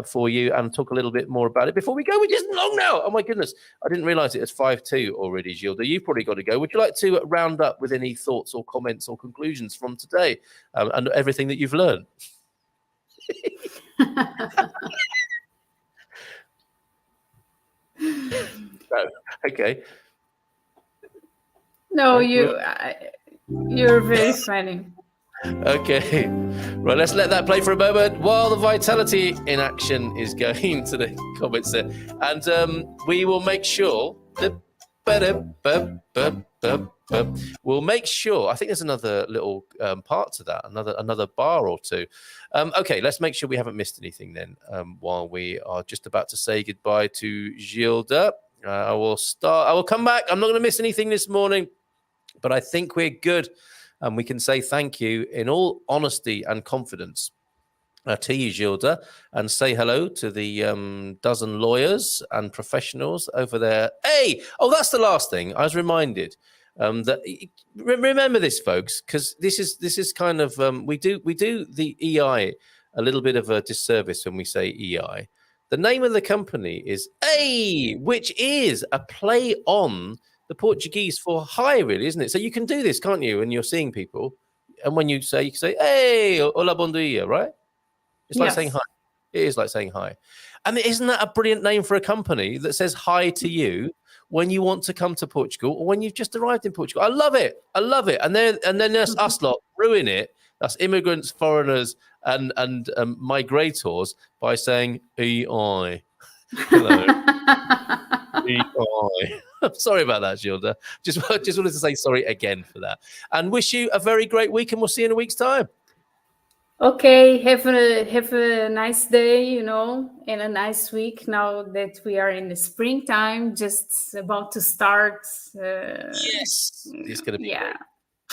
for you and talk a little bit more about it before we go, which isn't long now. Oh, my goodness. I didn't realize it was 5:02 already, Gilda. You've probably got to go. Would you like to round up with any thoughts or comments or conclusions from today and everything that you've learned? No. Okay. No, you're very funny. Okay. Right, let's let that play for a moment while the Vitality in Action is going to the comments there. And we will make sure that we'll make sure. I think there's another little part to that, another bar or two. Okay, let's make sure we haven't missed anything then while we are just about to say goodbye to Gilda. I will come back. I'm not going to miss anything this morning, but I think we're good. And we can say thank you in all honesty and confidence to you, Gilda, and say hello to the dozen lawyers and professionals over there. Hey, that's the last thing. I was reminded that remember this, folks, because this is kind of we do the EI a little bit of a disservice when we say EI. The name of the company is A, which is a play on the Portuguese for hi, really, isn't it? So you can do this, can't you? When you're seeing people, and when you can say, hey, hola, bom dia, right? It's like saying hi. It is like saying hi. And isn't that a brilliant name for a company that says hi to you when you want to come to Portugal or when you've just arrived in Portugal? I love it. And then there's us lot ruin it. That's immigrants, foreigners, and migrators by saying EI. Hello. EI. I'm sorry about that, Gilda. Just wanted to say sorry again for that. And wish you a very great week, and we'll see you in a week's time. Okay, have a nice day, and a nice week now that we are in the springtime, just about to start. Yes, it's going to be great.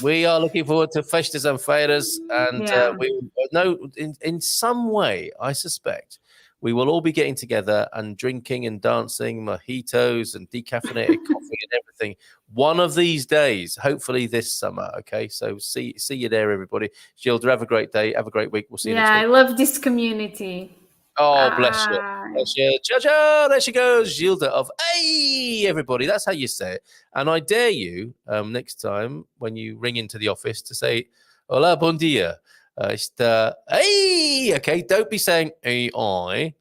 We are looking forward to Festas and Feiras, and we know in some way, I suspect, we will all be getting together and drinking and dancing mojitos and decaffeinated coffee and everything one of these days, hopefully this summer. Okay, so see you there, everybody. Gilda, have a great day. Have a great week. We'll see you next week. I love this community. Oh, bless you. Bless you. Ciao. There she goes, Gilda of Hey, everybody. That's how you say it. And I dare you next time when you ring into the office to say, hola, bon dia. Hey, okay, don't be saying AI,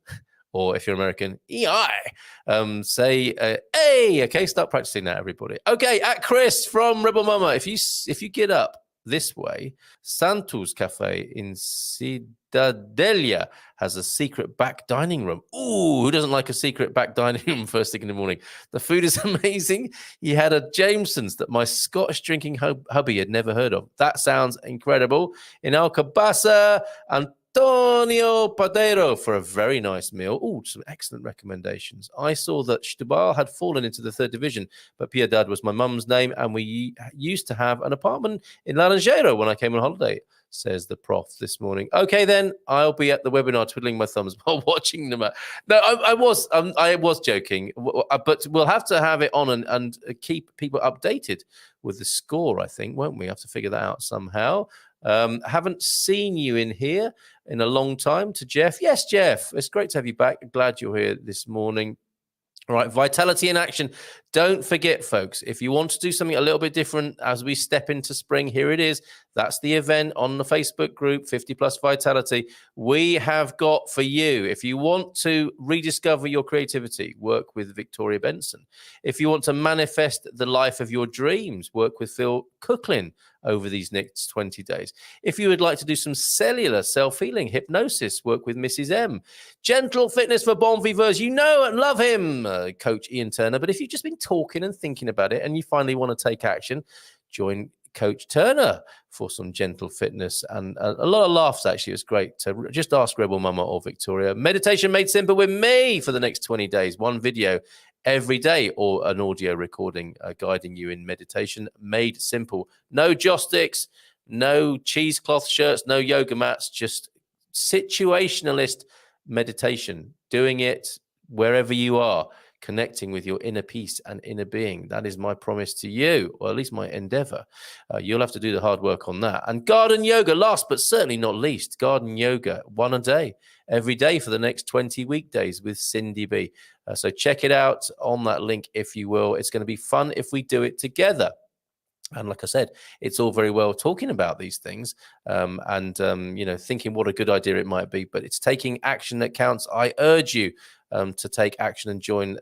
or if you're American, EI. Say hey, okay, start practicing that, everybody. Okay, at Chris from Rebel Mama, if you get up this way, Santos Cafe in Cidadelia has a secret back dining room. Ooh, who doesn't like a secret back dining room first thing in the morning? The food is amazing. He had a Jameson's that my Scottish drinking hubby had never heard of. That sounds incredible. In Alcabasa, Antonio Padeiro for a very nice meal. Oh, some excellent recommendations. I saw that Setúbal had fallen into the 3rd division, but Piedad was my mum's name, and we used to have an apartment in Laranjeiro when I came on holiday, says the prof this morning. Okay, then I'll be at the webinar twiddling my thumbs while watching them. No, I was joking, but we'll have to have it on and keep people updated with the score, I think, won't we? Have to figure that out somehow. Haven't seen you in here in a long time. To Jeff. Yes, Jeff, it's great to have you back. Glad you're here this morning. All right, Vitality in Action. Don't forget, folks, if you want to do something a little bit different as we step into spring, here it is, That's the event on the Facebook group, 50 Plus Vitality. We have got for you, if you want to rediscover your creativity, work with Victoria Benson. If you want to manifest the life of your dreams, work with Phil Cooklin over these next 20 days. If you would like to do some cellular self-healing hypnosis, work with Mrs. M. Gentle fitness for bon viveurs, you know and love him, Coach Ian Turner. But if you've just been talking and thinking about it and you finally want to take action, join Coach Turner for some gentle fitness and a lot of laughs. Actually, it's great to just ask Rebel Mama or Victoria. Meditation made simple with me for the next 20 days. One video every day or an audio recording guiding you in meditation made simple. No joss sticks, no cheesecloth shirts, no yoga mats, just situationalist meditation, doing it wherever you are, connecting with your inner peace and inner being. That is my promise to you, or at least my endeavor. You'll have to do the hard work on that. And garden yoga, last but certainly not least, garden yoga, one a day, every day for the next 20 weekdays with Cindy B. So check it out on that link, if you will. It's going to be fun if we do it together. And like I said, it's all very well talking about these things and thinking what a good idea it might be, but it's taking action that counts. I urge you to take action and join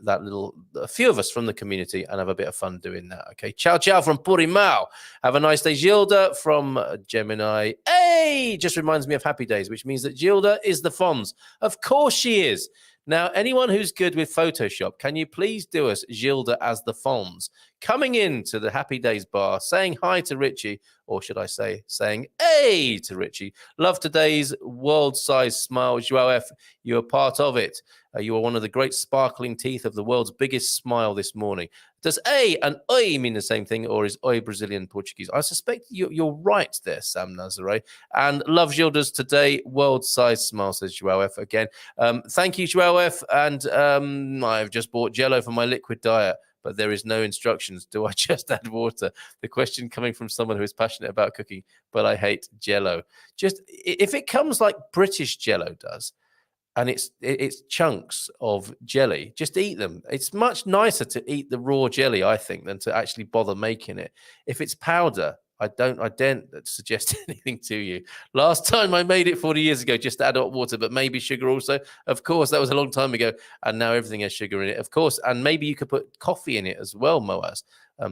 a few of us from the community and have a bit of fun doing that. Okay. Ciao, ciao from Purimau. Have a nice day. Gilda from Gemini. Hey, just reminds me of Happy Days, which means that Gilda is the Fonz. Of course she is. Now, anyone who's good with Photoshop, can you please do us Gilda as the Fonz? Coming into the Happy Days bar, saying hi to Richie, or should I say, saying hey to Richie. Love today's world-sized smile. Joao F., you're part of it. You are one of the great sparkling teeth of the world's biggest smile this morning. Does A and oi mean the same thing, or is oi Brazilian Portuguese? I suspect you're right there, Sam Nazare. And love Gilda's today, world-sized smile, says Joao F. again. Thank you, Joao F. And I've just bought Jell-O for my liquid diet, but there is no instructions. Do I just add water? The question coming from someone who is passionate about cooking, but I hate Jell-O. Just if it comes like British Jell-O does, and it's chunks of jelly, just eat them. It's much nicer to eat the raw jelly, I think, than to actually bother making it. If it's powder, I daren't suggest anything to you. Last time I made it 40 years ago, just add hot water, but maybe sugar also. Of course, that was a long time ago, and now everything has sugar in it, of course. And maybe you could put coffee in it as well, Moaz,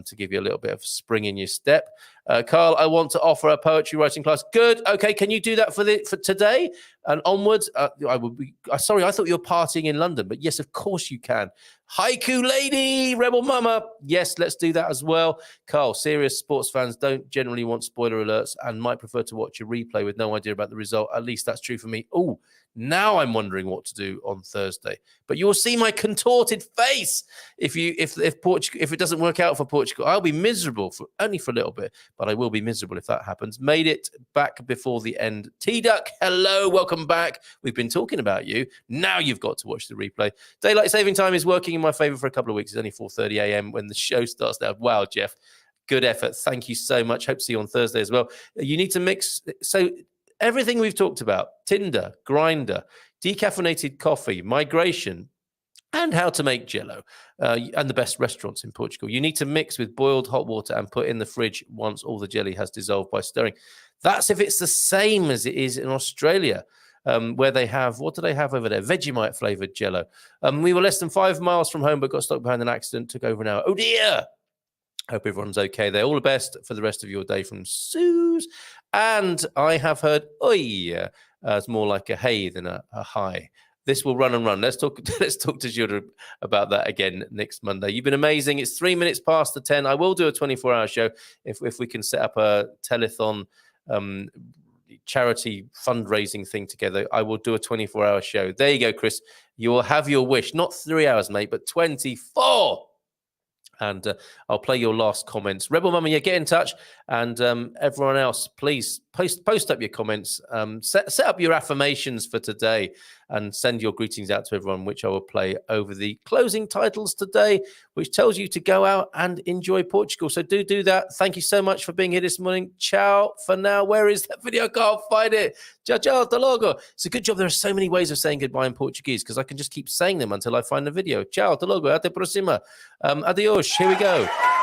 to give you a little bit of spring in your step. Carl, I want to offer a poetry writing class. Good. Okay, can you do that for today and onwards? I would be. Sorry, I thought you were partying in London, but yes, of course you can. Haiku lady, Rebel Mama. Yes, let's do that as well. Carl, serious sports fans don't generally want spoiler alerts and might prefer to watch a replay with no idea about the result. At least that's true for me. Oh, now I'm wondering what to do on Thursday. But you'll see my contorted face if it doesn't work out for Portugal. I'll be miserable only for a little bit, but I will be miserable if that happens. Made it back before the end. T-Duck, hello, welcome back. We've been talking about you. Now you've got to watch the replay. Daylight saving time is working in my favor for a couple of weeks. It's only 4:30 a.m. when the show starts now. Wow, Jeff, good effort. Thank you so much. Hope to see you on Thursday as well. You need to mix. So everything we've talked about, Tinder, Grindr, decaffeinated coffee, migration, and how to make Jell-O, and the best restaurants in Portugal. You need to mix with boiled hot water and put in the fridge once all the jelly has dissolved by stirring. That's if it's the same as it is in Australia, where they have, what do they have over there? Vegemite flavored Jell-O. We were less than 5 miles from home, but got stuck behind an accident, took over an hour. Oh dear. Hope everyone's okay there. All the best for the rest of your day from Suze. And I have heard, oi, it's more like a hey than a hi. This will run and run. Let's talk to Gilda about that again next Monday. You've been amazing. It's 3 minutes past the 10. I will do a 24-hour show if we can set up a telethon charity fundraising thing together. I will do a 24-hour show. There you go, Chris. You will have your wish. Not 3 hours, mate, but 24. And I'll play your last comments. Rebel Mummy, yeah, get in touch. And everyone else, please post up your comments. Set up your affirmations for today and send your greetings out to everyone, which I will play over the closing titles today, which tells you to go out and enjoy Portugal. So do that. Thank you so much for being here this morning. Ciao for now. Where is that video? I can't find it. Ciao, ciao, hasta logo. It's a good job. There are so many ways of saying goodbye in Portuguese because I can just keep saying them until I find the video. Ciao, hasta logo. Até próxima. Adios. Here we go.